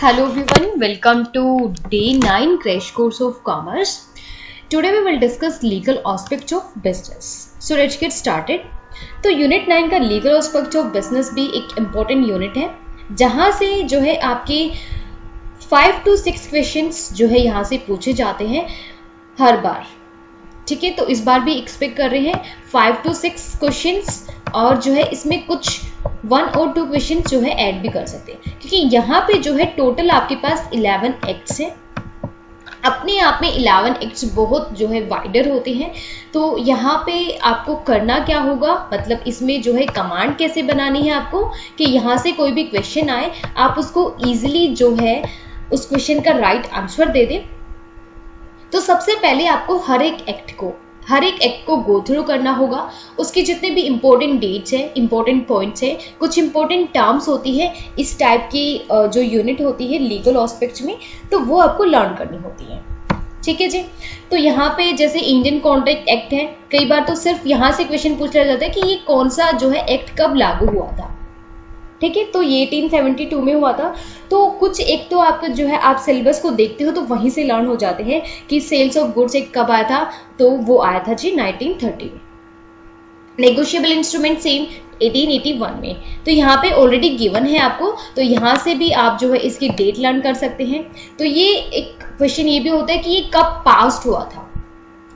Hello everyone, welcome to day 9 crash course of commerce. Today we will discuss legal aspects of business. So let's get started. तो unit 9 का legal aspect of business भी एक important unit है जहां से जो है आपके 5 to 6 क्वेश्चंस जो है यहाँ से पूछे जाते हैं हर बार. ठीक है, तो इस बार भी एक्सपेक्ट कर रहे हैं 5 to 6 क्वेश्चंस और जो है इसमें कुछ 1 or 2 क्वेश्चन जो है ऐड भी कर सकते हैं क्योंकि यहाँ पे जो है टोटल आपके पास 11 एक्ट्स है. अपने आप में 11 एक्ट्स बहुत जो है वाइडर होते हैं. तो यहाँ पे आपको करना क्या होगा, मतलब इसमें जो है कमांड कैसे बनानी है आपको कि यहाँ से कोई भी क्वेश्चन आए आप उसको इजीली जो है उस क्वेश्चन का राइट आंसर दे दें. तो सबसे पहले आपको हर एक एक्ट को गो थ्रू करना होगा. उसके जितने भी इंपॉर्टेंट डेट्स है, इंपॉर्टेंट पॉइंट्स है, कुछ इंपॉर्टेंट टर्म्स होती है इस टाइप की जो यूनिट होती है लीगल एस्पेक्ट्स में, तो वो आपको लर्न करनी होती है. ठीक है जी. तो यहाँ पे जैसे इंडियन कॉन्ट्रैक्ट एक्ट है, कई बार तो सिर्फ यहाँ से क्वेश्चन पूछा जाता है कि ये कौन सा जो है एक्ट कब लागू हुआ था. ठीक है, तो ये 1872 में हुआ था. तो कुछ एक तो आपका जो है आप सिलेबस को देखते हो तो वहीं से लर्न हो जाते हैं कि सेल्स ऑफ गुड्स एक्ट कब आया था. तो वो आया था जी 1930 में. नेगोशिएबल इंस्ट्रूमेंट सेम 1881 में. तो यहाँ पे ऑलरेडी गिवन है आपको, तो यहाँ से भी आप जो है इसकी डेट लर्न कर सकते हैं. तो ये एक क्वेश्चन ये भी होता है कि ये कब पास्ड हुआ था.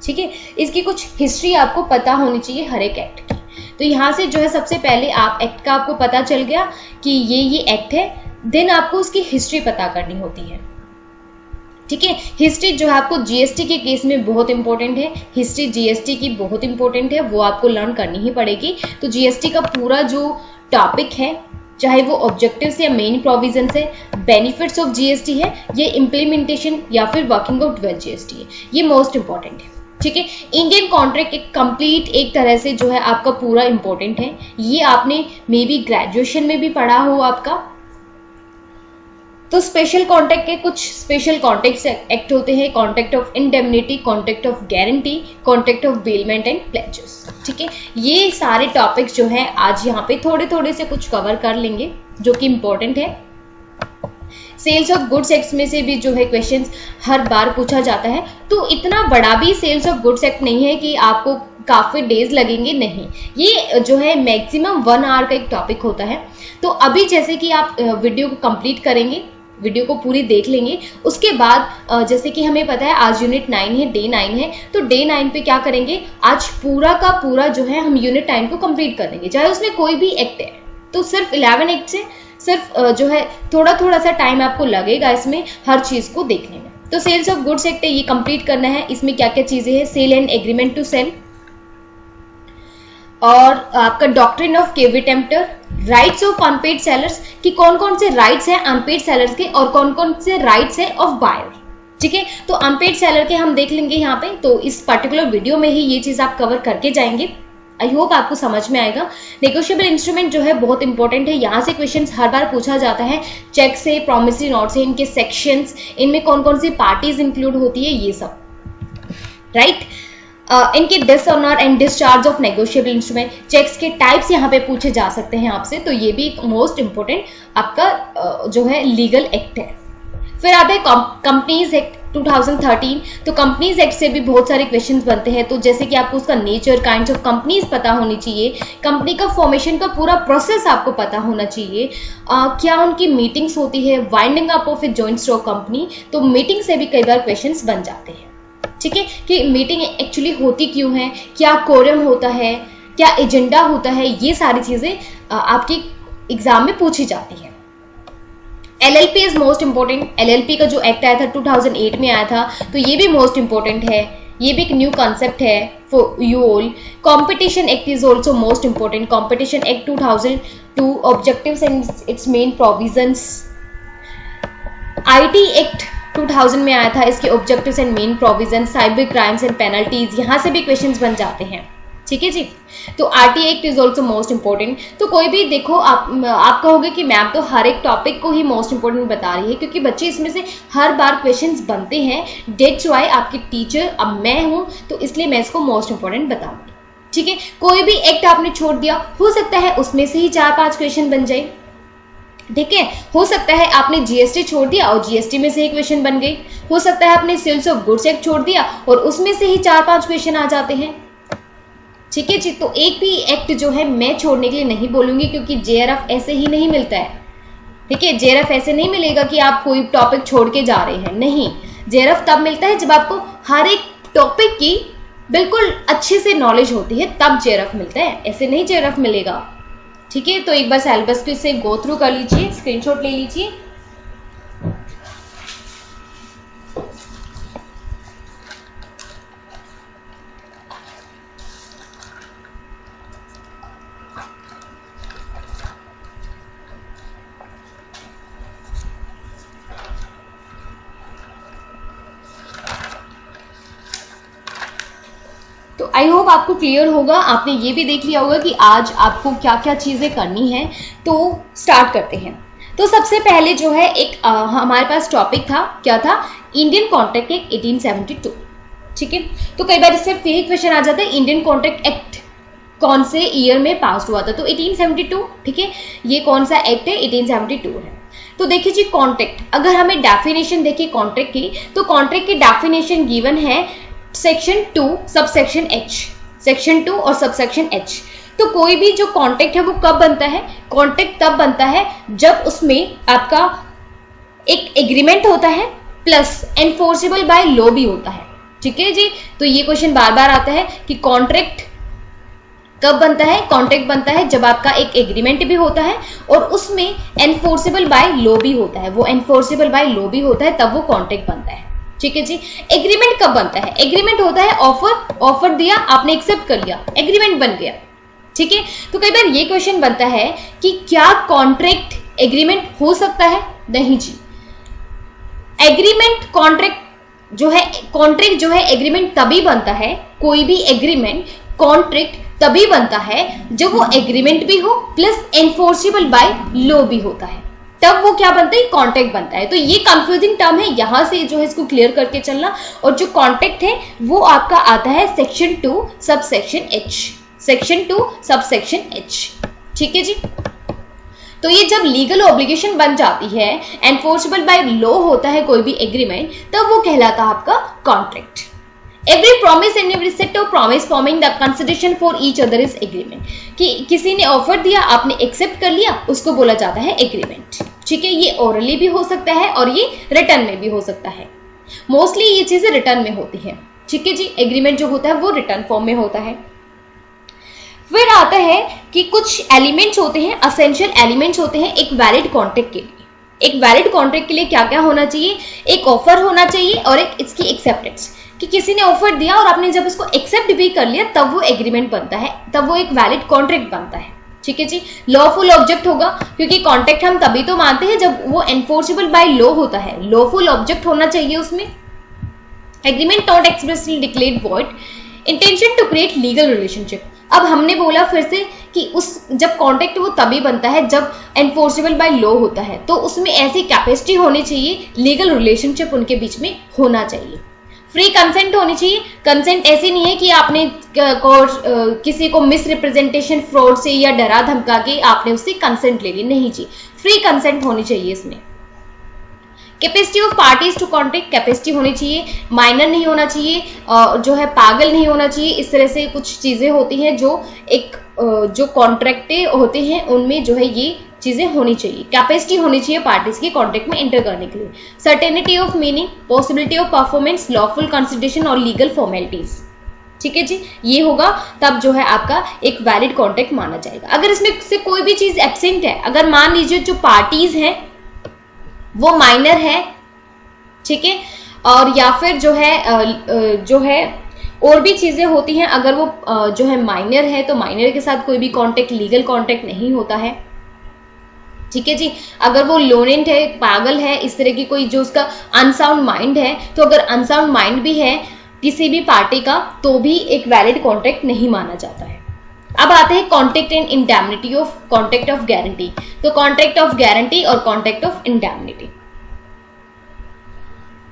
ठीक है, इसकी कुछ हिस्ट्री आपको पता होनी चाहिए हर एक एक्ट की. तो यहाँ से जो है सबसे पहले आप एक्ट का आपको पता चल गया कि ये एक्ट है, देन आपको उसकी हिस्ट्री पता करनी होती है. ठीक है, हिस्ट्री जो है आपको जीएसटी के केस में बहुत इंपॉर्टेंट है. हिस्ट्री जीएसटी की बहुत इंपॉर्टेंट है, वो आपको लर्न करनी ही पड़ेगी. तो जीएसटी का पूरा जो टॉपिक है, चाहे वो ऑब्जेक्टिव्स या मेन प्रोविजंस है, बेनिफिट्स ऑफ जीएसटी है, ये इम्प्लीमेंटेशन या फिर वर्किंग ऑफ 12 जीएसटी है, ये मोस्ट इंपॉर्टेंट है. ठीक है, इंडियन कॉन्ट्रैक्ट एक कंप्लीट एक तरह से जो है आपका पूरा इंपॉर्टेंट है. ये आपने मे बी ग्रेजुएशन में भी पढ़ा हो आपका. तो स्पेशल कॉन्ट्रैक्ट के कुछ स्पेशल कॉन्ट्रैक्ट एक्ट होते हैं, contract of indemnity, contract of guarantee, contract of bailment and pledges. ठीक है, ये सारे टॉपिक्स जो है आज यहाँ पे थोड़े थोड़े से कुछ कवर कर लेंगे जो कि इंपॉर्टेंट है. सेल्स ऑफ गुड्स एक्ट में से भी जो है क्वेश्चंस हर बार पूछा जाता है. तो इतना बड़ा भी सेल्स ऑफ गुड्स एक्ट नहीं है कि आपको काफी डेज लगेंगे, नहीं. ये जो है मैक्सिमम 1 आवर का एक टॉपिक होता है. तो अभी जैसे कि आप वीडियो को कंप्लीट करेंगे, वीडियो को पूरी देख लेंगे, उसके बाद जैसे कि हमें पता है आज यूनिट 9 है, डे 9 है, तो डे 9 पे क्या करेंगे, आज पूरा का पूरा जो है हम यूनिट 9 को कंप्लीट कर देंगे. चाहे उसमें कोई भी एक्ट है, तो सिर्फ 11 एक्ट से सिर्फ जो है थोड़ा थोड़ा सा टाइम आपको लगेगा इसमें हर चीज को देखने में. तो सेल्स ऑफ गुड्स एक्ट है, ये कंप्लीट करना है. इसमें क्या क्या चीजें हैं, sale and agreement to sale, और आपका doctrine of caveat emptor, rights of unpaid sellers कि कौन कौन से राइट्स हैं अनपेड सेलर्स के और कौन कौन से राइट्स हैं ऑफ बायर. ठीक है, तो अनपेड सेलर के हम देख लेंगे यहाँ पे. तो इस पर्टिकुलर वीडियो में ही ये चीज आप कवर करके जाएंगे. आई होप आपको समझ में आएगा. नेगोशिएबल इंस्ट्रूमेंट जो है बहुत इंपॉर्टेंट है. यहाँ से क्वेश्चंस हर बार पूछा जाता है, चेक से, प्रॉमिसरी नोट से, इनके सेक्शंस, इनमें कौन कौन सी पार्टीज इंक्लूड होती है, ये सब. राइट, इनके dishonour and discharge of negotiable instrument, cheques के टाइप्स यहाँ पे पूछे जा सकते हैं आपसे. तो ये भी एक मोस्ट इंपॉर्टेंट आपका जो है लीगल एक्ट है. फिर आता है कंपनीज एक्ट 2013. तो कंपनीज एक्ट से भी बहुत सारे क्वेश्चंस बनते हैं. तो जैसे कि आपको उसका नेचर, काइंड्स ऑफ कंपनीज पता होनी चाहिए, कंपनी का फॉर्मेशन का पूरा प्रोसेस आपको पता होना चाहिए, क्या उनकी मीटिंग्स होती है, winding up of a joint stock company. तो मीटिंग से भी कई बार क्वेश्चंस बन जाते हैं. ठीक है, कि मीटिंग एक्चुअली होती क्यों है, क्या कोरम होता है, क्या एजेंडा होता है, ये सारी चीजें आपकी एग्जाम में पूछी जाती है. LLP is most important. LLP का जो एक्ट आया था 2008 में आया था, तो ये भी मोस्ट इंपॉर्टेंट है. ये भी एक न्यू कॉन्सेप्ट है for you all. Competition act is also most important. Competition act 2002, objectives and it's main provisions. IT act 2000 में आया था, इसके objectives and main provisions, cyber crimes and penalties, यहाँ से भी क्वेश्चंस बन जाते हैं. ठीक है जी. तो RT act is also most important. तो कोई भी देखो आप कहोगे कि मैम तो हर एक टॉपिक को ही मोस्ट इंपॉर्टेंट बता रही है, क्योंकि बच्चे इसमें से हर बार क्वेश्चंस बनते हैं. डेट्स वाई आपकी टीचर अब मैं हूं, तो इसलिए मैं इसको मोस्ट इंपॉर्टेंट बताऊंगी. ठीक है, कोई भी एक्ट आपने छोड़ दिया, हो सकता है उसमें से ही 4-5 क्वेश्चन बन जाए. ठीक है। हो सकता है आपने जीएसटी छोड़ दिया और जीएसटी में से ही क्वेश्चन बन गई, हो सकता है आपने सेल्स ऑफ गुड्स एक्ट छोड़ दिया और उसमें से ही 4-5 क्वेश्चन आ जाते हैं। ठीक है जी, तो एक भी एक्ट जो है मैं छोड़ने के लिए नहीं बोलूंगी, क्योंकि जेआरएफ ऐसे ही नहीं मिलता है। ठीक है, जेआरएफ ऐसे नहीं मिलेगा कि आप कोई टॉपिक छोड़ के जा रहे हैं, नहीं। जेआरएफ तब मिलता है जब आपको हर एक टॉपिक की बिल्कुल अच्छे से नॉलेज होती है, तब जेआरएफ मिलता है, ऐसे नहीं जेआरएफ मिलेगा। ठीक है, तो एक बार सिलेबस को इसे गो थ्रू कर लीजिए, स्क्रीनशॉट ले लीजिए। तो आई होप आपको क्लियर होगा, आपने ये भी देख लिया होगा कि आज आपको क्या क्या चीजें करनी है। तो स्टार्ट करते हैं। तो सबसे पहले जो है एक हमारे पास टॉपिक था, क्या था, इंडियन कॉन्ट्रैक्ट एक्ट 1872। ठीक है, तो कई बार इससे यही क्वेश्चन आ जाता है, इंडियन कॉन्ट्रैक्ट एक्ट कौन से ईयर में पास हुआ था, तो 1872। ठीक है, ये कौन सा एक्ट है, 1872 है। तो देखिए जी, कॉन्ट्रैक्ट, अगर हमें डेफिनेशन देखिए कॉन्ट्रैक्ट की, तो कॉन्ट्रैक्ट की डेफिनेशन गिवन है सेक्शन 2 सबसेक्शन एच, सेक्शन 2 और सबसेक्शन एच। तो कोई भी जो कॉन्ट्रैक्ट है वो कब बनता है, कॉन्ट्रैक्ट तब बनता है जब उसमें आपका एक एग्रीमेंट होता है प्लस एनफोर्सेबल बाय लॉ भी होता है। ठीक है जी, तो ये क्वेश्चन बार बार आता है कि कॉन्ट्रैक्ट कब बनता है, कॉन्ट्रैक्ट बनता है जब आपका एक एग्रीमेंट भी होता है और उसमें एनफोर्सेबल बाय लॉ भी होता है, वो एनफोर्सेबल बाय लॉ भी होता है, तब वो कॉन्ट्रैक्ट बनता है। ठीक है जी, एग्रीमेंट कब बनता है, एग्रीमेंट होता है ऑफर दिया, आपने एक्सेप्ट कर लिया, एग्रीमेंट बन गया। ठीक है, तो कई बार ये क्वेश्चन बनता है कि क्या कॉन्ट्रैक्ट एग्रीमेंट हो सकता है, नहीं जी। एग्रीमेंट कॉन्ट्रैक्ट जो है, कॉन्ट्रैक्ट जो है एग्रीमेंट तभी बनता है, कोई भी एग्रीमेंट कॉन्ट्रैक्ट तभी बनता है जब वो एग्रीमेंट भी हो प्लस एनफोर्सेबल बाय लॉ भी होता है, तब वो क्या बनता है, कॉन्ट्रैक्ट बनता है। तो ये कंफ्यूजिंग टर्म है, यहां से जो है इसको क्लियर करके चलना। और जो कॉन्ट्रैक्ट है वो आपका आता है section 2 subsection H, section 2 subsection H. ठीक है जी, तो ये जब लीगल ऑब्लिगेशन बन जाती है, एनफोर्सेबल बाय लॉ होता है कोई भी एग्रीमेंट, तब वो कहलाता है आपका contract. Every promise and every set of promise forming the consideration for each other is agreement। कि किसी ने ऑफर दिया, आपने एक्सेप्ट कर लिया, उसको बोला जाता है एग्रीमेंट। ठीक है, ये ओरली भी हो सकता है और ये रिटर्न में भी हो सकता है। मोस्टली ये चीजें रिटर्न में होती है। ठीक है जी, एग्रीमेंट जो होता है वो रिटर्न फॉर्म में होता है। फिर आता है कि कुछ एलिमेंट्स होते हैं, असेंशियल एलिमेंट्स होते हैं एक वैलिड कॉन्ट्रैक्ट के लिए। एक वैलिड कॉन्ट्रैक्ट के लिए क्या क्या होना चाहिए, एक ऑफर होना चाहिए और एक इसकी एक्सेप्टेंस, कि किसी ने ऑफर दिया और आपने जब उसको एक्सेप्ट भी कर लिया, तब वो एग्रीमेंट बनता है, तब वो एक वैलिड कॉन्ट्रैक्ट बनता है। ठीक है जी, लॉफुल ऑब्जेक्ट होगा, क्योंकि कॉन्ट्रैक्ट हम तभी तो मानते हैं जब वो एनफोर्सेबल बाय लॉ होता है, लॉफुल ऑब्जेक्ट होना चाहिए उसमें। Agreement not expressly declared void, intention to create legal relationship. अब हमने बोला फिर से कि उस जब कॉन्ट्रैक्ट वो तभी बनता है जब एनफोर्सेबल बाय लॉ होता है, तो उसमें ऐसी कैपेसिटी होनी चाहिए, लीगल रिलेशनशिप उनके बीच में होना चाहिए। फ्री कंसेंट होनी चाहिए। कंसेंट ऐसी नहीं है कि आपने किसी को मिस रिप्रेजेंटेशन फ्रॉड से या डरा धमका के आपने उससे कंसेंट ले ली, नहीं जी, फ्री कंसेंट होनी चाहिए इसमें। Capacity of parties to contract, capacity होनी चाहिए, माइनर नहीं होना चाहिए, जो है पागल नहीं होना चाहिए। इस तरह से कुछ चीजें होती हैं जो एक जो कॉन्ट्रैक्ट होते हैं उनमें जो है ये चीजें होनी चाहिए। कैपेसिटी होनी चाहिए पार्टीज की कॉन्ट्रैक्ट में एंटर करने के लिए। Certainty of meaning, possibility of performance, lawful consideration और लीगल फॉर्मेलिटीज। ठीक है जी, ये होगा तब जो है आपका एक वैलिड कॉन्ट्रैक्ट माना जाएगा। अगर इसमें से कोई भी चीज एब्सेंट है, अगर मान लीजिए जो पार्टीज हैं वो माइनर है, ठीक है, और या फिर जो है और भी चीजें होती हैं, अगर वो जो है माइनर है तो माइनर के साथ कोई भी कॉन्ट्रैक्ट लीगल कॉन्ट्रैक्ट नहीं होता है। ठीक है जी, अगर वो लोनेंट है, पागल है, इस तरह की कोई जो उसका अनसाउंड माइंड है, तो अगर अनसाउंड माइंड भी है किसी भी पार्टी का, तो भी एक वैलिड कॉन्ट्रैक्ट नहीं माना जाता है। अब आते हैं contract and indemnity of contract of guarantee. तो कॉन्ट्रैक्ट ऑफ गारंटी और कॉन्ट्रैक्ट ऑफ इंडैमनिटी।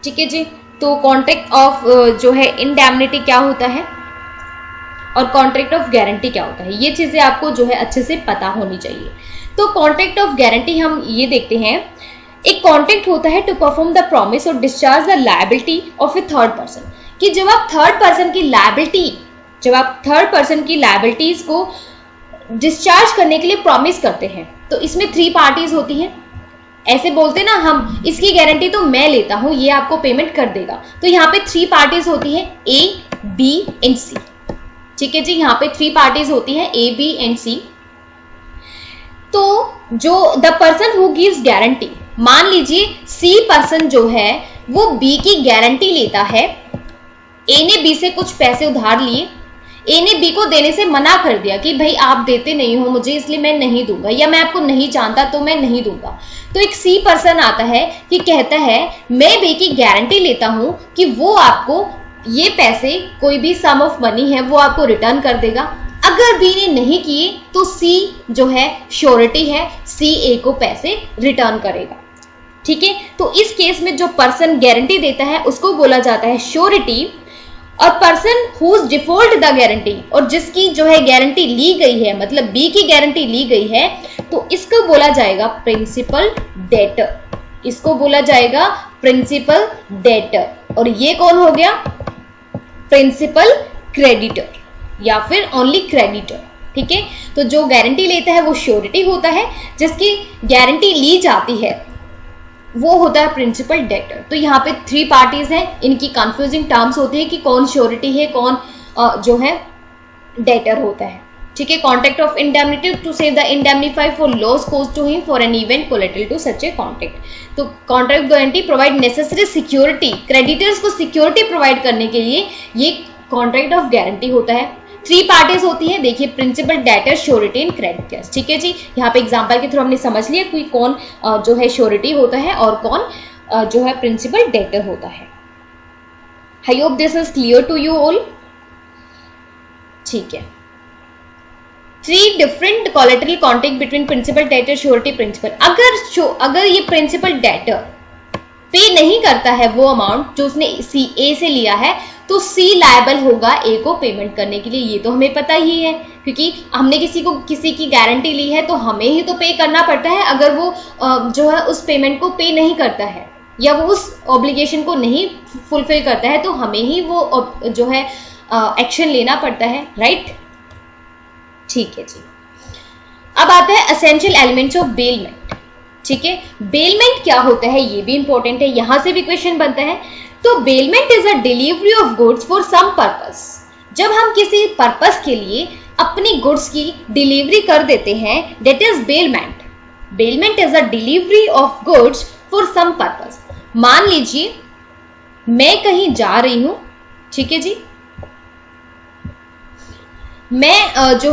ठीक है जी, तो कॉन्ट्रैक्ट ऑफ जो है इंडैमनिटी क्या होता है, और कॉन्ट्रैक्ट ऑफ गारंटी क्या होता है, ये चीजें आपको जो है अच्छे से पता होनी चाहिए। तो कॉन्ट्रैक्ट ऑफ गारंटी हम ये देखते हैं, एक कॉन्ट्रैक्ट होता है टू परफॉर्म द प्रॉमिस और discharge the liability of A third person, कि जब आप थर्ड पर्सन की लायबिलिटीज को डिस्चार्ज करने के लिए प्रॉमिस करते हैं, तो इसमें 3 पार्टीज होती हैं। ऐसे बोलते ना हम, इसकी गारंटी तो मैं लेता हूं, ये आपको पेमेंट कर देगा। तो यहाँ पे 3 पार्टीज होती है, ए, बी एंड सी। ठीक है जी, यहाँ पे 3 पार्टीज होती है, ए, बी एंड सी। तो जो the person who gives guarantee, मान लीजिए सी पर्सन जो है वो बी की गारंटी लेता है। ए ने बी से कुछ पैसे उधार लिए, ए ने बी को देने से मना कर दिया कि भाई आप देते नहीं हो मुझे, इसलिए मैं नहीं दूंगा, या मैं आपको नहीं जानता तो मैं नहीं दूंगा। तो एक सी पर्सन आता है कि कहता है मैं बी की गारंटी लेता हूं कि वो आपको ये पैसे, कोई भी सम ऑफ मनी है वो आपको रिटर्न कर देगा। अगर बी ने नहीं किए तो सी जो है श्योरिटी है, सी ए को पैसे रिटर्न करेगा। ठीक है, तो इस केस में जो पर्सन गारंटी देता है उसको बोला जाता है श्योरिटी, और person whose default the guarantee, और जिसकी जो है गारंटी ली गई है, मतलब बी की गारंटी ली गई है, तो इसको बोला जाएगा प्रिंसिपल डेटर। इसको बोला जाएगा प्रिंसिपल डेटर। और ये कौन हो गया? प्रिंसिपल क्रेडिटर या फिर ओनली क्रेडिटर। ठीक है, तो जो गारंटी लेता है वो श्योरिटी होता है, जिसकी गारंटी ली जाती है वो होता है प्रिंसिपल डेटर। तो यहाँ पे 3 पार्टीज हैं, इनकी कंफ्यूजिंग टर्म्स होती है कि कौन श्योरिटी है, कौन जो है डेटर होता है। ठीक है, contract of indemnity to save the indemnify for loss cause to him for an event collateral to such a contract. तो contract guarantee provide necessary security, creditors को सिक्योरिटी प्रोवाइड करने के लिए ये कॉन्ट्रैक्ट ऑफ गारंटी होता है। 3 parties होती है, देखिए principal, debtor, surety and creditors. ठीक है जी, यहाँ पे एग्जांपल के थ्रू हमने समझ लिया कि कौन जो है श्योरिटी होता है और कौन जो है प्रिंसिपल डेटर होता है। I hope this is clear to you all. ठीक है, 3 different collateral contract between principal, debtor, surety, principal. अगर ये प्रिंसिपल डेटर पे नहीं करता है वो अमाउंट जो उसने सी ए से लिया है, तो सी लायबल होगा ए को पेमेंट करने के लिए। ये तो हमें पता ही है, क्योंकि हमने किसी की गारंटी ली है तो हमें ही तो पे करना पड़ता है। अगर वो जो है उस पेमेंट को पे नहीं करता है या वो उस ऑब्लिगेशन को नहीं फुलफिल करता है, तो हमें ही वो जो है एक्शन लेना पड़ता है, राइट। ठीक है जी, अब आता है एसेंशियल एलिमेंट्स ऑफ बेलमेंट। ठीक है, बेलमेंट क्या होता है ये भी इंपॉर्टेंट है, यहां से भी क्वेश्चन बनता है। तो bailment is a delivery of goods for some purpose. जब हम किसी पर्पस के लिए अपनी गुड्स की डिलीवरी कर देते हैं, that is bailment. Bailment is a delivery of goods for some purpose. मान लीजिए मैं कहीं जा रही हूं, ठीक है जी, मैं जो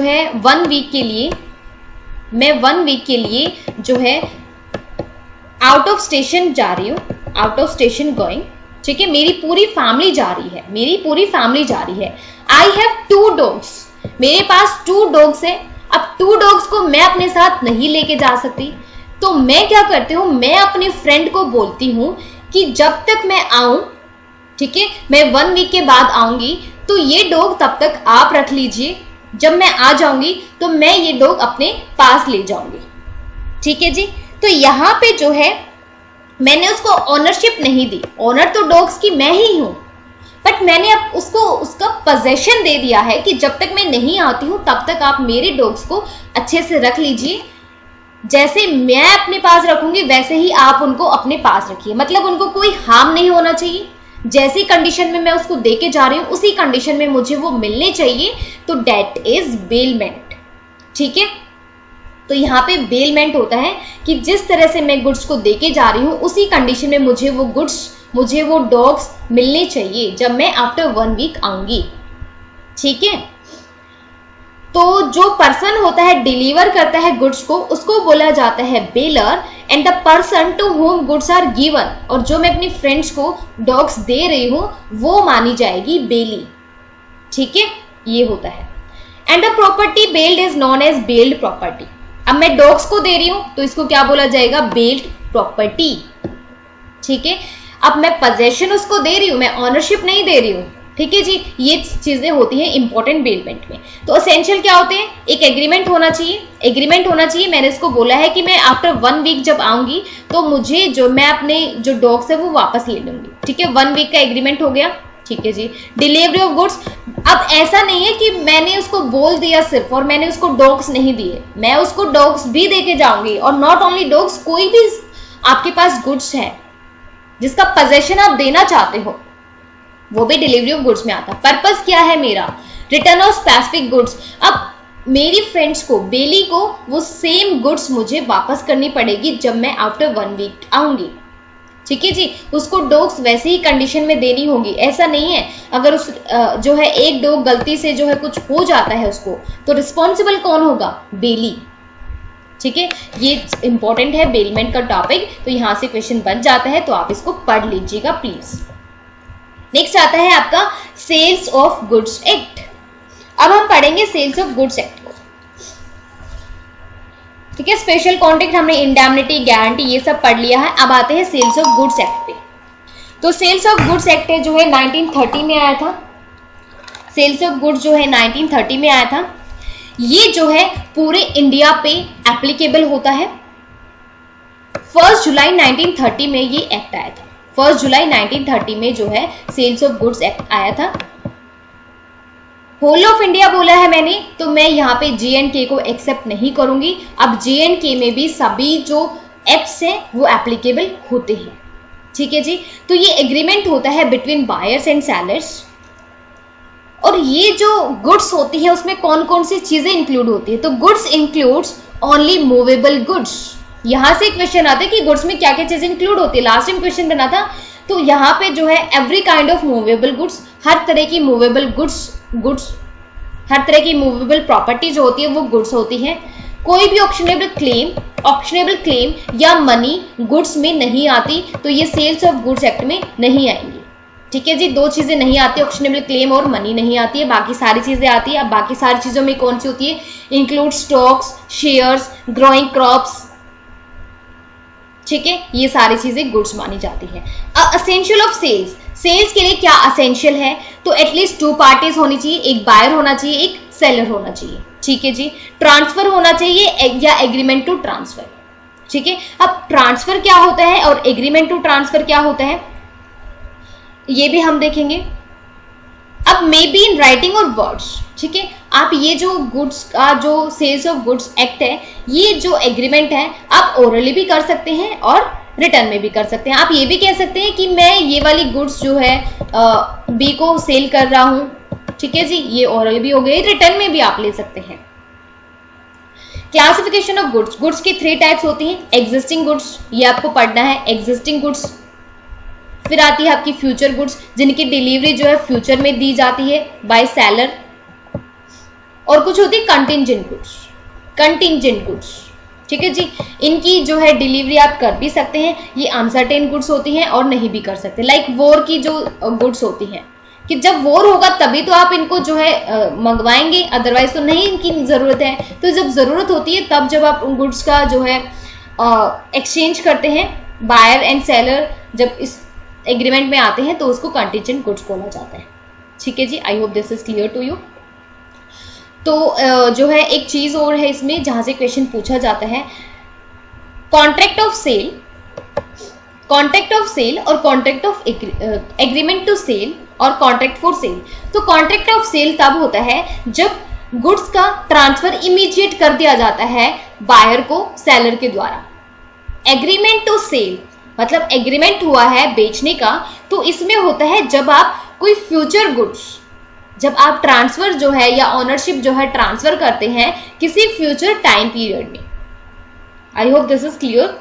है 1 वीक के लिए जो है आउट ऑफ स्टेशन जा रही हूँ, आउट ऑफ स्टेशन गोइंग। ठीक है, मेरी पूरी फैमिली जा रही है। आई हैव 2 डॉग्स, मेरे पास 2 डॉग्स है। अब 2 डॉग्स को मैं अपने साथ नहीं लेके जा सकती, तो मैं क्या करती हूँ, मैं अपने फ्रेंड को बोलती हूँ कि जब तक मैं आऊं, ठीक है, मैं 1 वीक के बाद आऊंगी, तो ये डॉग तब तक आप रख लीजिए, जब मैं आ जाऊंगी तो मैं ये डॉग अपने पास ले जाऊंगी। ठीक है जी, तो यहां पे जो है मैंने उसको ओनरशिप नहीं दी, ओनर तो डॉग्स की मैं ही हूं, बट मैंने अब उसको उसका पोजेशन दे दिया है कि जब तक मैं नहीं आती हूं तब तक आप मेरे डॉग्स को अच्छे से रख लीजिए। जैसे मैं अपने पास रखूंगी वैसे ही आप उनको अपने पास रखिए, मतलब उनको कोई हार्म नहीं होना चाहिए। जैसी कंडीशन में मैं उसको देके जा रही हूं उसी कंडीशन में मुझे वो मिलने चाहिए, तो डेट इज बेलमेंट। ठीक है, तो यहाँ पे बेलमेंट होता है कि जिस तरह से मैं गुड्स को देके जा रही हूँ उसी कंडीशन में मुझे वो डॉग्स मिलने चाहिए जब मैं आफ्टर 1 वीक आऊंगी। ठीक है, तो जो पर्सन होता है डिलीवर करता है गुड्स को, उसको बोला जाता है bailor, and the person to whom goods are given, और जो मैं अपनी फ्रेंड्स को डॉग्स दे रही हूं वो मानी जाएगी बेली। ठीक है, ये होता है। And the property bailed is known as bailed property. अब मैं डॉग्स को दे रही हूं तो इसको क्या बोला जाएगा, बेल्ड प्रॉपर्टी। ठीक है, अब मैं पोजेशन उसको दे रही हूं, मैं ऑनरशिप नहीं दे रही हूं, ठीक है जी, ये चीजें होती हैं इंपॉर्टेंट बेलमेंट में। तो असेंशियल क्या होते हैं, एक एग्रीमेंट होना चाहिए, एग्रीमेंट होना चाहिए। मैंने इसको बोला है कि मैं आफ्टर 1 वीक जब आऊंगी तो मुझे जो मैं अपने जो डॉग्स है वो वापस ले लूंगी, ठीक है। 1 वीक का एग्रीमेंट हो गया, ठीक है जी। डिलीवरी ऑफ गुड्स, अब ऐसा नहीं है कि मैंने उसको बोल दिया सिर्फ और मैंने उसको डॉग्स नहीं दिए, मैं उसको डॉग्स भी देके जाऊंगी। और नॉट ओनली डॉग्स, कोई भी आपके पास गुड्स है जिसका पोजेशन आप देना चाहते हो वो भी डिलीवरी ऑफ गुड्स में आता है। पर्पस क्या है मेरा, रिटर्न ऑफ स्पेसिफिक गुड्स। अब मेरी फ्रेंड्स को, बेली को वो सेम गुड्स मुझे वापस करनी पड़ेगी जब मैं आफ्टर 1 वीक आऊंगी, ठीक है जी। उसको डॉग्स वैसे ही कंडीशन में देनी होगी, ऐसा नहीं है अगर उस जो है एक डॉग गलती से जो है कुछ हो जाता है उसको, तो रिस्पॉन्सिबल कौन होगा, बेली, ठीक है। ये इंपॉर्टेंट है बेलमेंट का टॉपिक, तो यहां से क्वेश्चन बन जाता है, तो आप इसको पढ़ लीजिएगा प्लीज। नेक्स्ट आता है आपका सेल्स ऑफ गुड्स एक्ट। अब हम पढ़ेंगे सेल्स ऑफ गुड्स एक्ट को, ठीक है। स्पेशल कॉन्ट्रैक्ट हमने इंडेमनिटी, गारंटी ये सब पढ़ लिया है। अब आते हैं सेल्स ऑफ गुड्स एक्ट पे। तो सेल्स ऑफ गुड्स एक्ट जो है 1930 में आया था। सेल्स ऑफ गुड्स जो है 1930 में आया था। ये जो है पूरे इंडिया पे एप्लीकेबल होता है। 1 जुलाई 1930 में ये एक्ट आया था। 1 जुलाई 1930 में जो है सेल्स ऑफ गुड्स एक्ट आया था। होल ऑफ इंडिया बोला है मैंने, तो मैं यहाँ पे J&K को एक्सेप्ट नहीं करूंगी। अब J&K में भी सभी जो एक्ट्स हैं वो एप्लीकेबल होते हैं, ठीक है जी। तो ये एग्रीमेंट होता है बिटवीन बायर्स एंड सेलर्स। और ये जो गुड्स होती है उसमें कौन कौन सी चीजें इंक्लूड होती है, तो goods includes only movable goods. यहां से क्वेश्चन आता है कि गुड्स में क्या क्या चीजें इंक्लूड होती है, लास्ट टाइम क्वेश्चन बना था। तो यहाँ पे जो है every kind of movable goods, हर तरह की मूवेबल गुड्स, हर तरह की मूवेबल प्रॉपर्टी जो होती है वो गुड्स होती है। कोई भी ऑप्शनेबल क्लेम या मनी गुड्स में नहीं आती, तो ये सेल्स ऑफ गुड्स एक्ट में नहीं आएंगी, ठीक है जी। 2 चीजें नहीं आती, ऑप्शनेबल क्लेम और मनी नहीं आती है, बाकी सारी चीजें आती है। अब बाकी सारी चीजों में कौन सी होती है, include stocks, shares, growing crops, ठीक है। ये सारी चीजें गुड्स मानी जाती है। असेंशियल ऑफ सेल्स, सेल्स के लिए क्या असेंशियल है, तो एटलीस्ट 2 पार्टीज होनी चाहिए, एक बायर होना चाहिए, एक सेलर होना चाहिए, ठीक है जी। ट्रांसफर होना चाहिए या एग्रीमेंट टू ट्रांसफर, ठीक है। अब ट्रांसफर क्या होता है और एग्रीमेंट टू ट्रांसफर क्या होता है ये भी हम देखेंगे। अब मे बी इन राइटिंग और वर्ड्स, ठीक है। आप ये जो गुड्स का जो सेल्स ऑफ गुड्स एक्ट है, ये जो एग्रीमेंट है आप ओरली भी कर सकते हैं और रिटर्न में भी कर सकते हैं। आप ये भी कह सकते हैं कि मैं ये वाली गुड्स जो है बी को सेल कर रहा हूं, ठीक है जी, ये ओरल भी हो गई, रिटर्न में भी आप ले सकते हैं। क्लासिफिकेशन ऑफ गुड्स, गुड्स की 3 टाइप्स होती हैं। एग्जिस्टिंग गुड्स, ये आपको पढ़ना है, एग्जिस्टिंग गुड्स। फिर आती है आपकी फ्यूचर गुड्स, जिनकी डिलीवरी जो है फ्यूचर में दी जाती है बाय सेलर। और कुछ होती है कंटिंजेंट गुड्स, ठीक है जी। इनकी जो है डिलीवरी आप कर भी सकते हैं, ये अनसर्टेन गुड्स होती हैं और नहीं भी कर सकते। लाइक वॉर की जो गुड्स होती हैं कि जब वॉर होगा तभी तो आप इनको जो है मंगवाएंगे, अदरवाइज तो नहीं इनकी जरूरत है। तो जब जरूरत होती है तब जब आप उन गुड्स का जो है एक्सचेंज करते हैं, बायर एंड सेलर जब इस एग्रीमेंट में आते हैं तो उसको कंटिंजेंट गुड्स बोला जाता है, ठीक है जी। I hope this is clear to you. तो जो है एक चीज और है इसमें जहां से क्वेश्चन पूछा जाता है, कॉन्ट्रैक्ट ऑफ सेल और contract of agreement to sale और कॉन्ट्रैक्ट फॉर सेल। तो कॉन्ट्रैक्ट ऑफ सेल तब होता है जब गुड्स का ट्रांसफर इमीडिएट कर दिया जाता है बायर को सेलर के द्वारा। एग्रीमेंट टू सेल मतलब एग्रीमेंट हुआ है बेचने का, तो इसमें होता है जब आप कोई फ्यूचर गुड्स, जब आप ट्रांसफर जो है या ओनरशिप जो है ट्रांसफर करते हैं किसी फ्यूचर टाइम पीरियड में। आई होप दिस इज क्लियर।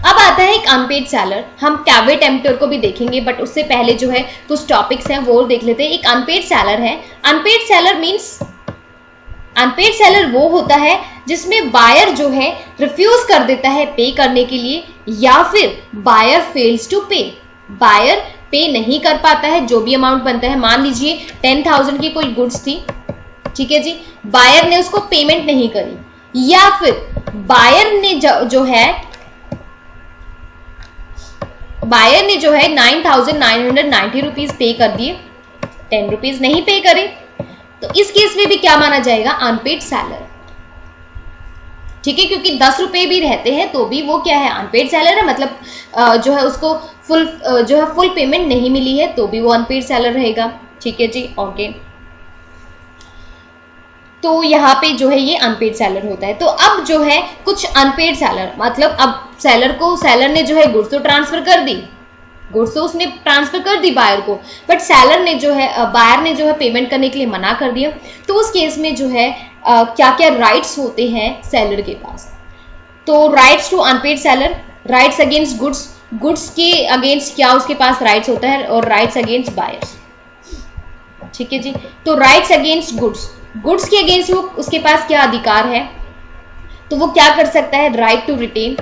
अब आता है एक अनपेड सेलर, हम कैवेट एम्प्टर को भी देखेंगे, बट उससे पहले जो है कुछ टॉपिक्स हैं वो देख लेते हैं। एक अनपेड सेलर है। Unpaid seller means, unpaid seller वो होता है जिसमें बायर जो है रिफ्यूज कर देता है पे करने के लिए, या फिर बायर फेल्स टू पे, बायर पे नहीं कर पाता है जो भी अमाउंट बनता है। मान लीजिए 10,000 की कोई गुड्स थी, ठीक है जी, बायर ने उसको पेमेंट नहीं करी, या फिर बायर ने जो है 9,990 रुपीज पे कर दिए, 10 रुपीज नहीं पे करे तो इस केस में भी क्या माना जाएगा, अनपेड सेलर। ठीक है, क्योंकि 10 रुपए भी रहते हैं तो भी वो क्या है, अनपेड सेलर है, मतलब जो है उसको फुल पेमेंट नहीं मिली है तो भी वो अनपेड सेलर रहेगा। ठीक है जी, ओके। तो यहाँ पे जो है ये अनपेड सेलर होता है। तो अब जो है कुछ अनपेड सेलर, मतलब अब सेलर ने जो है गुड्स तो ट्रांसफर कर दी, गुड्स तो उसने ट्रांसफर कर दी बायर को, बट बायर ने जो है पेमेंट करने के लिए मना कर दिया। तो उस केस में जो है क्या क्या राइट्स होते हैं सेलर के पास। तो rights to unpaid seller, rights against goods, goods के अगेंस्ट क्या उसके पास राइट्स होता है, और राइट्स अगेंस्ट बायर्स। ठीक है जी, तो राइट्स अगेंस्ट गुड्स, गुड्स के अगेंस्ट वो उसके पास क्या अधिकार है, तो वो क्या कर सकता है, राइट टू रिटेन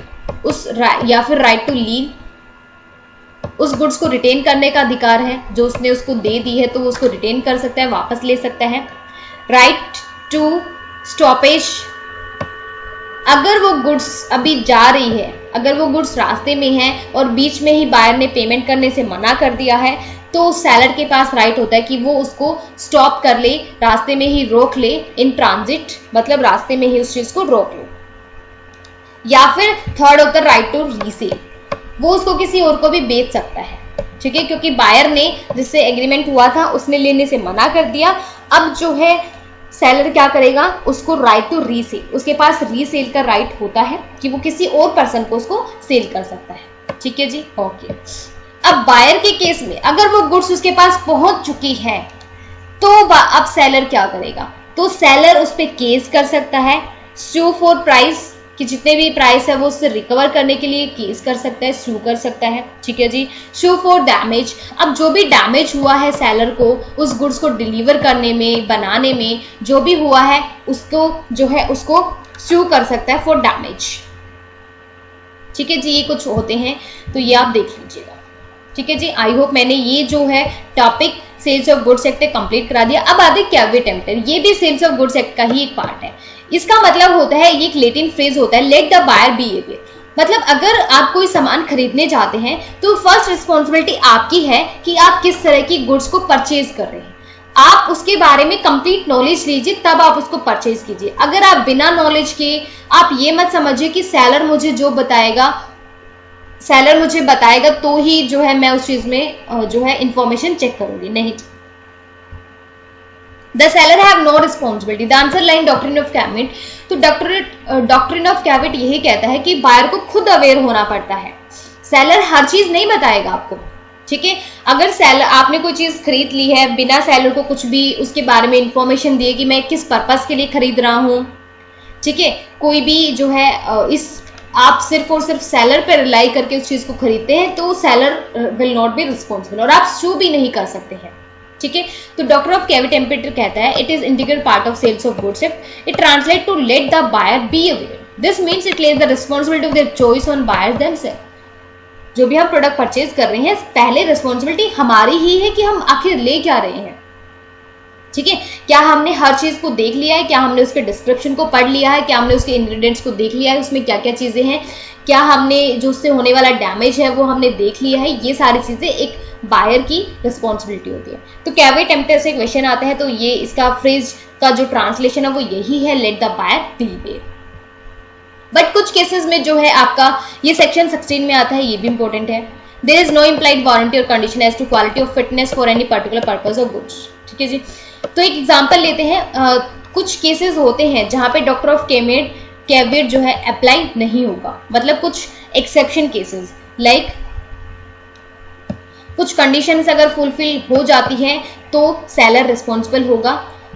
या फिर राइट टू लीव, उस गुड्स को रिटेन करने का अधिकार है, जो उसने उसको दे दी है तो वो उसको रिटेन कर सकता है, वापस ले सकता है। राइट टू स्टॉपेज, अगर वो गुड्स अभी जा रही है, अगर वो गुड्स रास्ते में है और बीच में ही बायर ने पेमेंट करने से मना कर दिया है, तो सेलर के पास राइट होता है कि वो उसको स्टॉप कर ले, रास्ते में ही रोक ले, इन ट्रांजिट, मतलब रास्ते में ही उस चीज को रोक ले। या फिर थर्ड होता है राइट टू रीसेल, वो उसको किसी और को भी बेच सकता है। ठीक है, क्योंकि बायर ने जिससे एग्रीमेंट हुआ था उसने लेने से मना कर दिया, अब जो है सेलर क्या करेगा, उसको राइट टू रीसेल, उसके पास रीसेल का राइट होता है कि वो किसी और पर्सन को उसको सेल कर सकता है। ठीक है जी, ओके। अब बायर के केस में अगर वो गुड्स उसके पास पहुंच चुकी है तो अब सेलर क्या करेगा, तो सेलर उस पर केस कर सकता है, सू फॉर प्राइस, कि जितने भी प्राइस है वो उससे रिकवर करने के लिए केस कर सकता है, सू कर सकता है। ठीक है जी, सू फॉर डैमेज, अब जो भी डैमेज हुआ है सेलर को उस गुड्स को डिलीवर करने में, बनाने में जो भी हुआ है उसको जो है उसको सू कर सकता है फॉर डैमेज। ठीक है जी, ये कुछ होते हैं, तो ये आप देख लीजिएगा। ठीक है जी, आई होप मैंने ये जो है topic sales of goods act complete करा दिया। अब आगे कैवेट एम्प्टर, ये भी सेल्स ऑफ गुड्स एक्ट का ही एक पार्ट है। इसका मतलब होता है, ये एक लैटिन फ्रेज होता है, लेट द बायर बिहेवियर, मतलब अगर आप कोई सामान खरीदने जाते हैं तो फर्स्ट रिस्पॉन्सिबिलिटी आपकी है कि आप किस तरह की गुड्स को परचेज कर रहे हैं, आप उसके बारे में कंप्लीट नॉलेज लीजिए तब आप उसको परचेज कीजिए। अगर आप बिना नॉलेज के, आप ये मत समझिए कि सेलर मुझे बताएगा तो ही जो है मैं उस चीज में जो है इंफॉर्मेशन चेक करूंगी, नहीं। The seller have no responsibility. The answer line doctrine of Cavitt, तो डॉक्ट्रिन ऑफ कैविट यही कहता है कि बायर को खुद अवेयर होना पड़ता है, सेलर हर चीज नहीं बताएगा आपको। ठीक है, अगर सेलर, आपने कोई चीज खरीद ली है बिना सेलर को कुछ भी उसके बारे में इंफॉर्मेशन दिए कि मैं किस पर्पस के लिए खरीद रहा हूं, ठीक है, कोई भी जो है आप सिर्फ और सिर्फ सेलर पर रिलाई करके उस चीज को खरीदते हैं तो seller will not be responsible, और आप सू भी नहीं कर सकते हैं। ठीक है, तो डॉक्टर ऑफ कैविट एम्प्टर कहता है it is integral part of sales of goods act, it translate to let the buyer be aware, this means it lays the responsibility of their choice on buyers themselves. जो भी हम product purchase कर रहे हैं पहले responsibility हमारी ही है कि हम आखिर ले क्या रहे हैं। ठीक है, क्या हमने हर चीज को देख लिया है, क्या हमने उसके डिस्क्रिप्शन को पढ़ लिया है, क्या हमने उसके इंग्रेडिएंट्स को देख लिया है, उसमें क्या क्या चीजें हैं, क्या हमने जो उससे होने वाला डैमेज है वो हमने देख लिया है। ये सारी चीजें एक बायर की रिस्पॉन्सिबिलिटी होती है। तो कैविट एम्प्टर से क्वेश्चन आता है तो ये इसका फ्रेज का जो ट्रांसलेशन है वो यही है, let the buyer be aware. But कुछ केसेस में जो है आपका ये सेक्शन 16 में आता है, ये भी इंपॉर्टेंट है, there is no implied warranty और condition as to quality of fitness for any particular purpose of goods. ठीक है जी, तो एक एग्जांपल लेते हैं। कुछ केसेस होते हैं जहां पे डॉक्टर ऑफ कैविट जो है अप्लाई नहीं होगा, मतलब कुछ एक्सेप्शन केसेस, लाइक कुछ कंडीशंस अगर फुलफिल हो जाती हैं तो सेलर रिस्पॉन्सिबल होगा।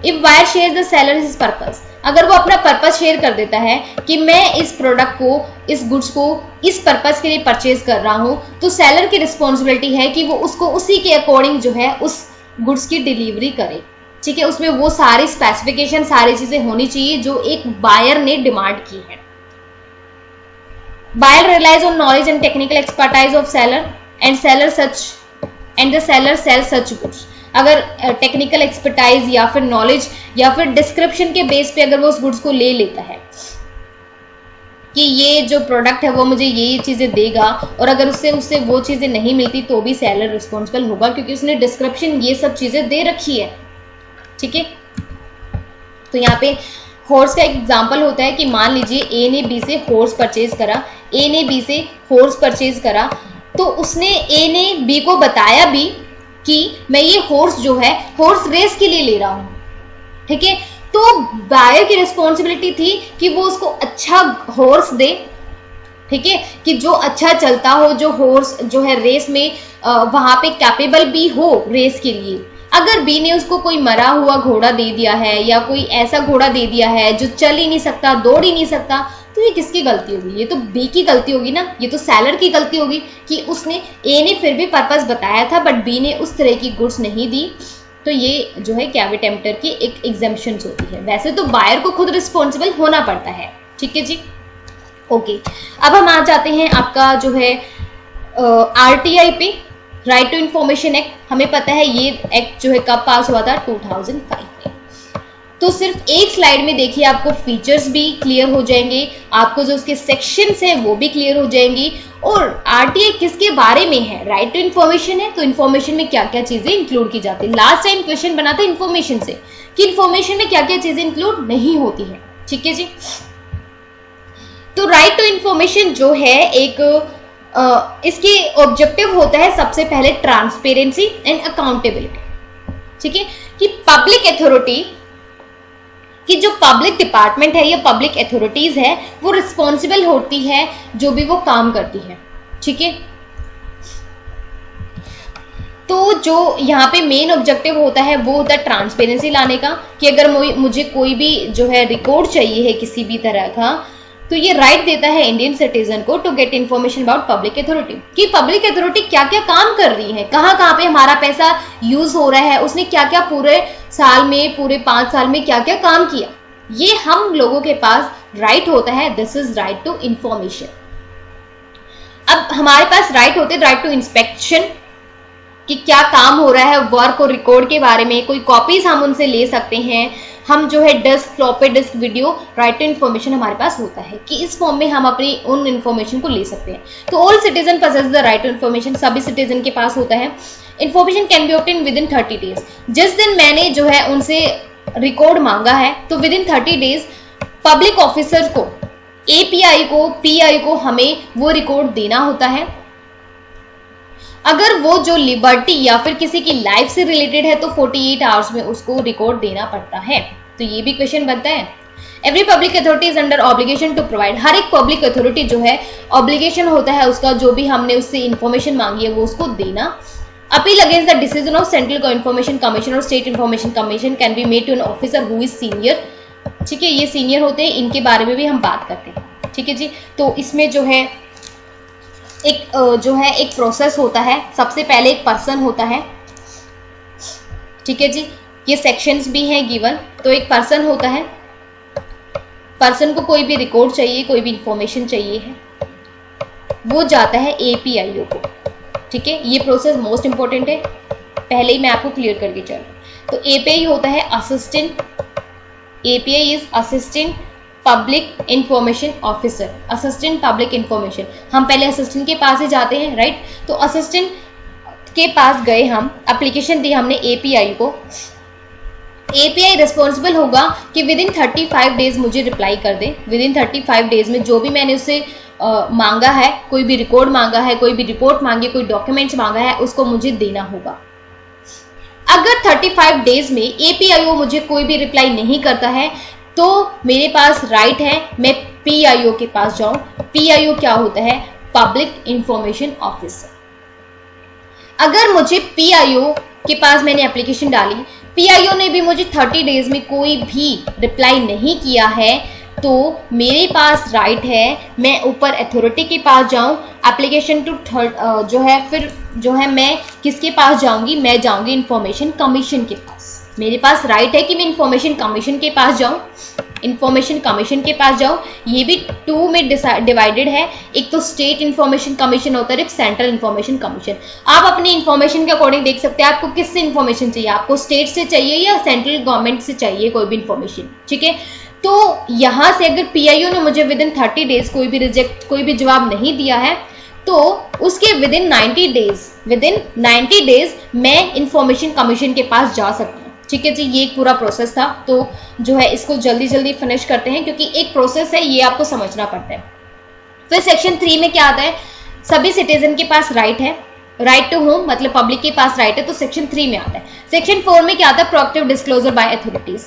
If buyer share the seller his purpose, अगर वो अपना पर्पस शेयर कर देता है कि मैं इस प्रोडक्ट को, इस गुड्स को इस पर्पस के लिए परचेज कर रहा हूं, तो सेलर की रिस्पॉन्सिबिलिटी है कि वो उसको उसी के अकॉर्डिंग जो है उस गुड्स की डिलीवरी करे। ठीक है, उसमें वो सारी स्पेसिफिकेशन, सारी चीजें होनी चाहिए जो एक बायर ने डिमांड की है। Buyer relies on knowledge and technical expertise of seller and the seller sell such goods. अगर टेक्निकल एक्सपर्टाइज या फिर नॉलेज या फिर डिस्क्रिप्शन के बेस पे अगर वो उस गुड्स को ले लेता है कि ये जो प्रोडक्ट है वो मुझे ये चीज़ें देगा, और अगर उससे वो चीज़ें नहीं मिलती तो भी सेलर रिस्पॉन्सिबल होगा, क्योंकि उसने डिस्क्रिप्शन ये सब चीज़ें दे रखी है। ठीक है, तो यहाँ पे हॉर्स का एग्जाम्पल होता है कि मान लीजिए ए ने बी से हॉर्स परचेज करा, ए ने बी से हॉर्स परचेज करा, तो उसने ए ने बी को बताया भी कि मैं ये हॉर्स जो है हॉर्स रेस के लिए ले रहा हूँ। ठीक है, तो बायर की रिस्पॉन्सिबिलिटी थी कि वो उसको अच्छा हॉर्स दे। ठीक है, कि जो अच्छा चलता हो, जो हॉर्स जो है रेस में वहां पे कैपेबल भी हो रेस के लिए। अगर बी ने उसको कोई मरा हुआ घोड़ा दे दिया है या कोई ऐसा घोड़ा दे दिया है जो चल ही नहीं सकता, दौड़ ही नहीं सकता, तो ये किसकी गलती होगी? ये तो बी की गलती होगी ना, ये तो सेलर की गलती होगी कि उसने ए ने फिर भी पर्पस बताया था बट बी ने उस तरह की गुड्स नहीं दी। तो ये जो है कैवेट एम्प्टर की एक एग्जेम्पशन होती है। वैसे तो बायर को खुद रिस्पॉन्सिबल होना पड़ता है। ठीक है जी, ओके। अब हम आ जाते हैं आपका जो है आरटीआई पे, राइट टू इंफॉर्मेशन एक्ट। हमें पता है ये एक्ट जो है कब पास हुआ था, 2005 में। तो सिर्फ एक स्लाइड में देखिए आपको फीचर्स भी क्लियर हो जाएंगे, आपको जो उसके सेक्शंस है वो भी क्लियर हो जाएंगी, और आरटीआई किसके बारे में है, राइट टू इंफॉर्मेशन है, तो इंफॉर्मेशन में क्या क्या चीजें इंक्लूड की जाती है। लास्ट टाइम क्वेश्चन बना था इंफॉर्मेशन से कि इंफॉर्मेशन में क्या क्या चीजें इंक्लूड नहीं होती है। ठीक है जी, तो राइट टू इंफॉर्मेशन जो है एक इसके ऑब्जेक्टिव होता है सबसे पहले ट्रांसपेरेंसी एंड अकाउंटेबिलिटी। ठीक है, कि पब्लिक अथॉरिटी कि जो पब्लिक डिपार्टमेंट है या पब्लिक अथॉरिटीज है वो रिस्पॉन्सिबल होती है जो भी वो काम करती है। ठीक है, तो जो यहाँ पे मेन ऑब्जेक्टिव होता है वो होता है ट्रांसपेरेंसी लाने का, कि अगर मुझे कोई भी जो है रिकॉर्ड चाहिए है किसी भी तरह का, तो ये राइट देता है इंडियन सिटीजन को to get information about public authority, कि पब्लिक अथॉरिटी क्या क्या काम कर रही है, कहाँ कहाँ पे हमारा पैसा यूज हो रहा है, उसने क्या क्या पूरे साल में, पूरे 5 साल में क्या क्या काम किया, ये हम लोगों के पास राइट होता है। This is right to information. अब हमारे पास राइट होते हैं राइट टू इंस्पेक्शन, कि क्या काम हो रहा है वर्क और रिकॉर्ड के बारे में, कोई कॉपीज हम उनसे ले सकते हैं, हम जो है disk, floppy disk, video, right to information हमारे पास होता है कि इस फॉर्म में हम अपनी उन इन्फॉर्मेशन को ले सकते हैं। तो all citizen possess the right to information, सभी सिटीजन के पास होता है। Information can be obtain within 30 days. जिस दिन मैंने जो है उनसे रिकॉर्ड मांगा है तो with in 30 days public officer को, एपीआई को, पीआई को हमें वो रिकॉर्ड देना होता है। अगर वो जो लिबर्टी या फिर किसी की लाइफ से रिलेटेड है तो 48 आवर्स में उसको रिकॉर्ड देना पड़ता है। तो ये भी क्वेश्चन बनता है। Every public authority is under obligation to provide, हर एक पब्लिक अथॉरिटी जो है ऑब्लिगेशन होता है उसका, जो भी हमने उससे इंफॉर्मेशन मांगी है वो उसको देना। Appeal against the decision of central information commission और state information commission can be made to an officer who is senior. ठीक है, ये सीनियर होते हैं, इनके बारे में भी हम बात करते हैं। ठीक है जी, तो इसमें जो है एक प्रोसेस होता है। सबसे पहले एक पर्सन होता है। ठीक है जी, ये सेक्शंस भी हैं गिवन। तो एक पर्सन होता है, पर्सन को कोई भी रिकॉर्ड चाहिए, कोई भी इंफॉर्मेशन चाहिए है, वो जाता है एपीआईओ को। ठीक है, ये प्रोसेस मोस्ट इंपॉर्टेंट है, पहले ही मैं आपको क्लियर करके चलूँ। तो एपीआई होता है assistant, API is assistant public information officer, assistant public information. हम पहले असिस्टेंट के पास ही जाते हैं, राइट। तो असिस्टेंट के पास गए, हम एप्लीकेशन दी हमने एपीआई को। एपीआई रिस्पॉन्सिबल होगा कि विद इन 35 डेज मुझे रिप्लाई कर दे। विद इन 35 डेज में जो भी मैंने उससे मांगा है, कोई भी रिकॉर्ड मांगा है, कोई भी रिपोर्ट मांगी, कोई डॉक्यूमेंट्स मांगा है, उसको मुझे देना होगा। अगर 35 डेज में एपीआईओ मुझे कोई भी रिप्लाई नहीं करता है तो मेरे पास राइट है मैं पीआईओ के पास जाऊं। पीआईओ क्या होता है? Public information officer. अगर मुझे पीआईओ के पास मैंने एप्लीकेशन डाली, पीआईओ ने भी मुझे 30 डेज में कोई भी रिप्लाई नहीं किया है, तो मेरे पास राइट है मैं ऊपर अथॉरिटी के पास जाऊं, एप्लीकेशन टू जो है फिर जो है मैं किसके पास जाऊंगी? मैं जाऊंगी इंफॉर्मेशन कमीशन के पास। मेरे पास राइट है कि मैं इंफॉर्मेशन कमीशन के पास जाऊं, इंफॉर्मेशन कमीशन के पास जाऊं। ये भी 2 में डिवाइडेड है, एक तो स्टेट इंफॉर्मेशन कमीशन होता है, एक सेंट्रल इंफॉर्मेशन कमीशन। आप अपनी इंफॉर्मेशन के अकॉर्डिंग देख सकते हैं आपको किससे इंफॉर्मेशन चाहिए, आपको स्टेट से चाहिए या सेंट्रल गवर्नमेंट से चाहिए कोई भी इंफॉर्मेशन। ठीक है, तो यहां से अगर पीआईओ ने मुझे विद इन 30 डेज कोई भी जवाब नहीं दिया है तो उसके विद इन 90 डेज मैं इंफॉर्मेशन कमीशन के पास जा सकती हूँ। ठीक है जी, ये एक पूरा प्रोसेस था, तो जो है इसको जल्दी जल्दी फिनिश करते हैं क्योंकि एक प्रोसेस है, ये आपको समझना पड़ता है। फिर सेक्शन 3 में क्या आता है, सभी सिटीजन के पास राइट है, राइट टू होम मतलब पब्लिक के पास राइट है, तो सेक्शन 3 में आता है। सेक्शन 4 में क्या आता है, proactive disclosure by authorities.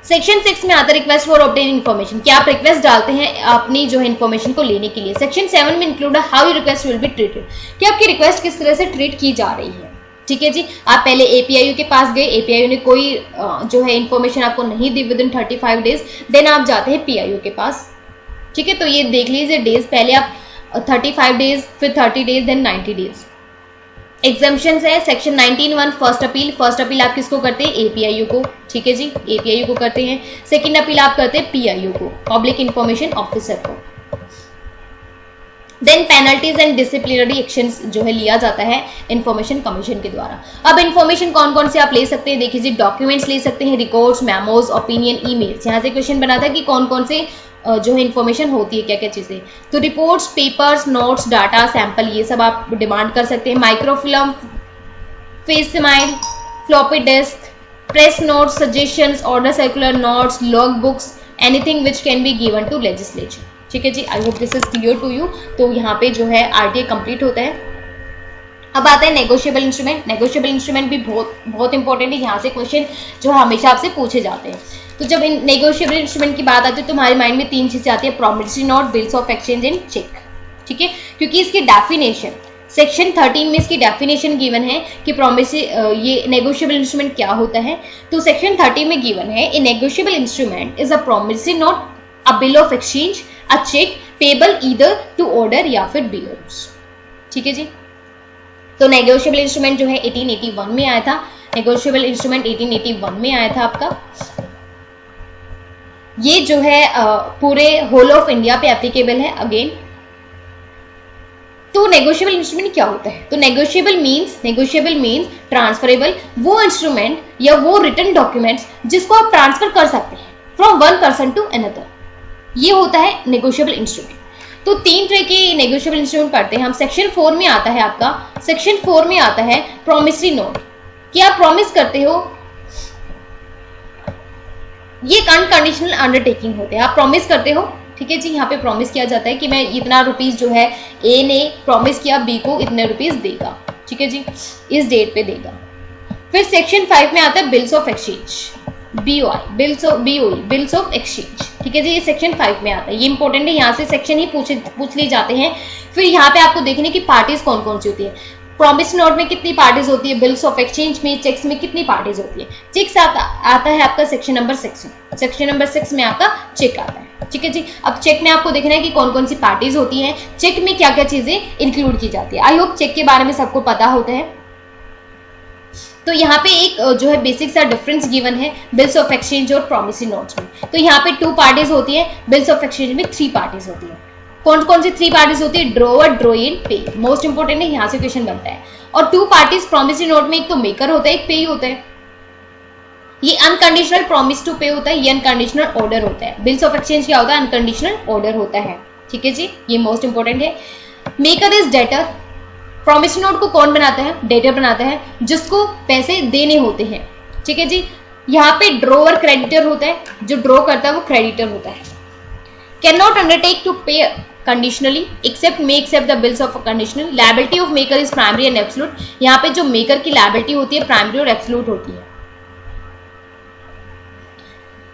Section 6 में आता है रिक्वेस्ट फॉर ऑब्टेनिंग इन्फॉर्मेशन, क्या आप रिक्वेस्ट डालते हैं अपनी जो है इन्फॉर्मेशन को लेने के लिए। सेक्शन 7 में include how your request will be treated, कि आपकी रिक्वेस्ट किस तरह से ट्रीट की जा रही है। ठीक है जी, आप पहले एपीआईयू के पास गए, एपीआईयू ने कोई जो है इन्फॉर्मेशन आपको नहीं दी विद इन 35 डेज, देन आप जाते हैं पीआईयू के पास। ठीक है, तो ये देख लीजिए डेज, पहले आप 35 डेज, फिर 30 डेज, देन 90 डेज। एग्जाम्पशंस है सेक्शन 19(1) फर्स्ट अपील आप किसको करते हैं, एपीआईयू को। ठीक है जी, एपीआईयू को करते हैं। सेकंड अपील आप करते हैं पीआईयू को, पब्लिक इंफॉर्मेशन ऑफिसर को। Then penalties and disciplinary actions जो है लिया जाता है इंफॉर्मेशन कमीशन के द्वारा। अब इंफॉर्मेशन कौन कौन से आप ले सकते हैं, देखिए जी, डॉक्यूमेंट्स ले सकते हैं, रिकॉर्ड्स, मेमोज, ओपिनियन, ईमेल्स। यहाँ से क्वेश्चन बना था कि कौन कौन से जो है इंफॉर्मेशन होती है, क्या क्या चीजें, तो reports, papers, notes, data, sample, ये सब आप डिमांड कर सकते हैं। Microfilm, facsimile, floppy disk, press notes, suggestions, order circular notes, log books, anything which can be given to legislature. ठीक है जी, I hope this is clear to you. तो यहाँ पे जो है आरटीए कंप्लीट होता है। अब आता है नेगोशिएबल इंस्ट्रूमेंट। नेगोशिएबल इंस्ट्रूमेंट भी बहुत इंपॉर्टेंट है, यहाँ से क्वेश्चन जो है हमेशा आपसे पूछे जाते हैं। तो जब नेगोशिएबल इंस्ट्रूमेंट की बात आती है तो हमारे माइंड में 3 चीजें आती है, promissory note, bills of exchange and cheque. ठीक है, क्योंकि इसकी डेफिनेशन सेक्शन 13 में इसकी डेफिनेशन गिवन है कि प्रॉमिसरी ये नेगोशिएबल इंस्ट्रूमेंट क्या होता है। तो सेक्शन 30 में गिवन है, a negotiable instrument is a promissory note, a bill of exchange, a cheque payable either to order या फिर बियर्स। ठीक है जी, तो नेगोशिएबल इंस्ट्रूमेंट जो है 1881 में आया था। नेगोशिएबल इंस्ट्रूमेंट 1881 में आया था आपका। ये जो है पूरे होल ऑफ इंडिया पे एप्लीकेबल है अगेन। तो नेगोशिएबल इंस्ट्रूमेंट क्या होता है, तो नेगोशिएबल मींस ट्रांसफरेबल, वो इंस्ट्रूमेंट या वो रिटन डॉक्यूमेंट्स जिसको आप ट्रांसफर कर सकते हैं from one person to another, ये होता है नेगोशिएबल इंस्ट्रूमेंट। तो 3 तरह के नेगोशिएबल इंस्ट्रूमेंट पढ़ते हैं हम। सेक्शन 4 में आता है आपका, सेक्शन 4 में आता है प्रॉमिसरी नोट, कि आप प्रॉमिस करते हो, ये अनकंडीशनल अंडरटेकिंग होते हैं, आप प्रॉमिस करते हो। ठीक है जी, यहाँ पे प्रॉमिस किया जाता है कि मैं इतना रुपीस जो है, ए ने प्रॉमिस किया बी को इतने रुपीस देगा। ठीक है जी, इस डेट पे देगा। फिर सेक्शन 5 में आता है bills of exchange, bills of exchange. ठीक है जी, ये सेक्शन 5 में आता है, ये इंपॉर्टेंट है, यहाँ से सेक्शन ही पूछ लिए जाते हैं। फिर यहाँ पे आपको देखने की पार्टीज कौन कौन सी होती है, प्रॉमिस नोट में कितनी पार्टीज होती है, बिल्स ऑफ एक्सचेंज में, चेक्स में कितनी पार्टीज होती है। चेक्स आता है आपका सेक्शन नंबर 6 में आपका चेक आता है। ठीक है जी, अब चेक में आपको देखना है कि कौन कौन सी पार्टीज होती हैं, चेक में क्या क्या चीजें इंक्लूड की जाती है। आई होप चेक के बारे में सबको पता होता है। तो यहाँ पे एक जो है बेसिक सा डिफरेंस गिवन है बिल्स ऑफ एक्सचेंज और प्रॉमिसरी नोट्स में। तो यहाँ पे 2 पार्टीज होती है, बिल्स ऑफ एक्सचेंज में 3 पार्टीज होती है। कौन कौन सी 3 पार्टीज होती है, ड्रोअर, ड्रोई एंड पे, मोस्ट इंपोर्टेंट है, यहाँ से क्वेश्चन बनता है। और 2 पार्टीज प्रॉमिसरी नोट में एक तो मेकर होता है, एक पे होता है। ये अनकंडीशनल प्रॉमिस टू पे होता है, ये अनकंडीशनल ऑर्डर होता है। बिल्स ऑफ एक्सचेंज क्या होता है, अनकंडीशनल ऑर्डर होता है। ठीक है जी, ये मोस्ट इंपोर्टेंट है। Maker is debtor, promissory note को कौन बनाता है, डेटर बनाता है, जिसको पैसे देने होते हैं। ठीक है जी, यहाँ पे ड्रोअर क्रेडिटर होता है, जो ड्रॉ करता है वो क्रेडिटर होता है। Can not undertake to pay conditionally accept may accept the bills of conditional. Liability of maker is primary and absolute, यहाँ पे जो मेकर की लायबिलिटी होती है प्राइमरी और एब्सोल्यूट होती है।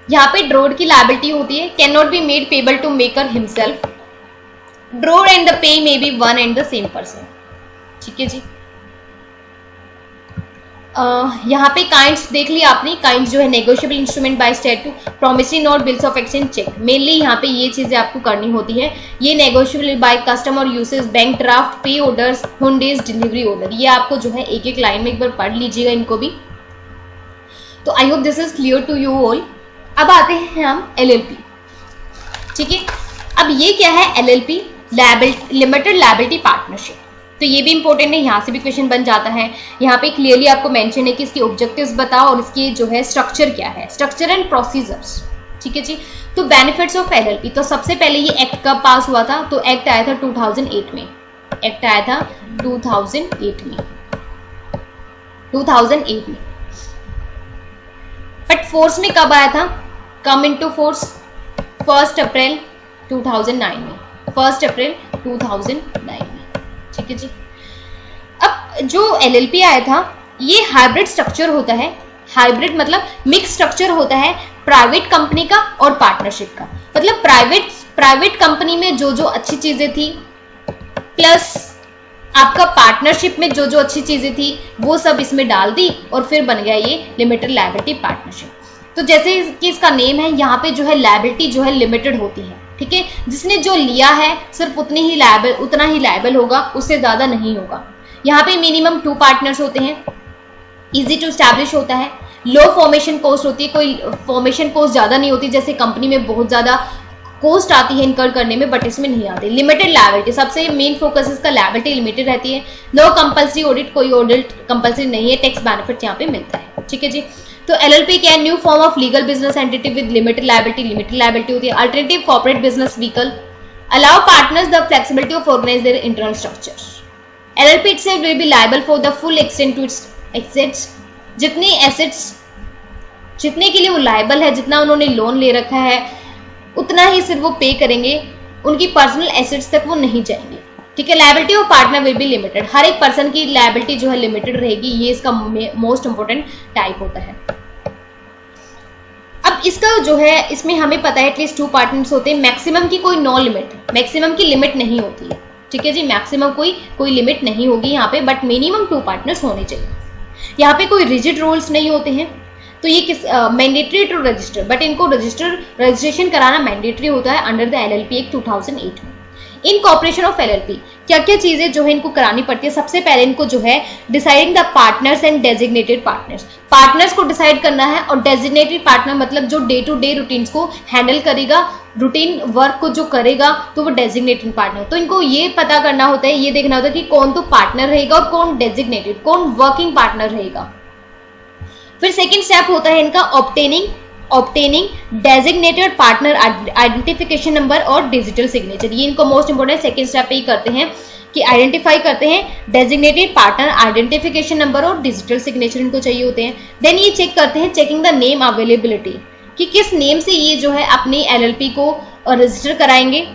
यहाँ पे ड्रोअर की लायबिलिटी होती है, can not be made payable to maker himself. Drawer and the payee may be one and the same person. ठीक है जी, यहाँ पे काइंड्स देख लिया आपने, काइंड्स जो है negotiable instrument by statute, promissory note, bills of exchange, cheque. Mainly यहाँ पे ये चीजें आपको करनी होती है। ये नेगोशिएबल बाय कस्टम और usage, bank draft, pay orders, hundis, delivery order, ये आपको जो है एक एक लाइन में एक बार पढ़ लीजिएगा इनको भी। तो I hope this is clear to you all. अब आते हैं हम एलएलपी। ठीक है, अब ये क्या है, एलएलपी लिमिटेड लायबिलिटी पार्टनरशिप। तो तो ये भी इंपॉर्टेंट है, यहाँ से भी क्वेश्चन बन जाता है। यहाँ पे क्लियरली आपको मेंशन है कि इसके ऑब्जेक्टिव्स बताओ और इसकी जो है स्ट्रक्चर क्या है, स्ट्रक्चर एंड प्रोसीजर्स, ठीक है जी। तो बेनिफिट्स ऑफ एलएलपी, तो सबसे पहले ये एक्ट कब पास हुआ था, तो एक्ट आया था 2008 में, एक्ट आया था 2008 में, 2008 में। बट फोर्स में कब आया था, कम इनटू फोर्स 1 अप्रैल 2009 में, 1 अप्रैल 2009 में, ठीक है जी। अब जो एलएलपी आया था ये हाइब्रिड स्ट्रक्चर होता है, हाइब्रिड मतलब मिक्स स्ट्रक्चर होता है प्राइवेट कंपनी का और पार्टनरशिप का। मतलब प्राइवेट कंपनी में जो जो अच्छी चीजें थी प्लस आपका पार्टनरशिप में जो जो अच्छी चीजें थी वो सब इसमें डाल दी और फिर बन गया ये लिमिटेड लायबिलिटी पार्टनरशिप। तो जैसे कि इसका नेम है, यहाँ पे जो है लायबिलिटी जो है लिमिटेड होती है, ठीक है। जिसने जो लिया है सिर्फ उतना ही लायबल होगा, उससे ज्यादा नहीं होगा। यहाँ पे मिनिमम 2 पार्टनर्स होते हैं, इजी टू स्टैब्लिश होता है, लो फॉर्मेशन कॉस्ट होती है, कोई फॉर्मेशन कॉस्ट ज्यादा नहीं होती, जैसे कंपनी में बहुत ज्यादा कॉस्ट आती है इनकर करने में, बट इसमें नहीं आती। लिमिटेड लायबिलिटी, सबसे मेन फोकस इसका लायबिलिटी लिमिटेड रहती है। नो कंपल्सरी ऑडिट, कोई ऑडिट कंपल्सरी नहीं है, टैक्स बेनिफिट यहाँ पे मिलता है, ठीक है जी। तो एलएलपी क्या है, new form of legal business entity with limited liability होती है। Alternative corporate business vehicle, allow partners the flexibility of organise their internal structure. LLP itself will be liable for the full extent to its assets, जितनी assets जितने के लिए वो liable है, जितना उन्होंने लोन ले रखा है उतना ही सिर्फ वो पे करेंगे, उनकी पर्सनल एसेट्स तक वो नहीं जाएंगे, ठीक है। Liability of partner will be limited, हर एक पर्सन की लायबिलिटी जो है लिमिटेड रहेगी, ये इसका मोस्ट इंपोर्टेंट टाइप होता है। अब इसका जो है इसमें हमें पता है एटलीस्ट 2 पार्टनर्स होते हैं, मैक्सिमम की कोई नो लिमिट, मैक्सिमम की लिमिट नहीं होती है, ठीक है जी। मैक्सिमम कोई लिमिट नहीं होगी यहाँ पे, बट मिनिमम 2 पार्टनर्स होने चाहिए। यहाँ पे कोई रिजिड रूल्स नहीं होते हैं, तो ये किस मैंडेटरी टू रजिस्टर, बट इनको रजिस्ट्रेशन कराना मैंडेटरी होता है अंडर द एलएलपी एक्ट 2008 में। इन कॉर्पोरेशन ऑफ एलएलपी क्या क्या चीजें जो है इनको करानी पड़ती है, सबसे पहले इनको जो है deciding the partners and designated partners, partners को डिसाइड करना है, और डेजिग्नेटेड पार्टनर मतलब जो डे टू डे रूटीन्स को हैंडल करेगा, रूटीन वर्क को जो करेगा, तो वो डेजिग्नेटेड पार्टनर। तो इनको ये पता करना होता है, ये देखना होता है कि कौन तो पार्टनर रहेगा और कौन डेजिग्नेटेड, कौन वर्किंग पार्टनर रहेगा। फिर सेकेंड स्टेप होता है इनका obtaining designated partner identification number और डिजिटल सिग्नेचर। ये इनको मोस्ट इंपोर्टेंट सेकेंड स्टेप पे ही करते हैं कि आइडेंटिफाई करते हैं डेजिग्नेटेड पार्टनर आइडेंटिफिकेशन नंबर और डिजिटल सिग्नेचर इनको चाहिए होते हैं। देन ये चेक करते हैं चेकिंग द नेम अवेलेबिलिटी, कि किस नेम से ये जो है अपनी एलएलपी को रजिस्टर कराएंगे,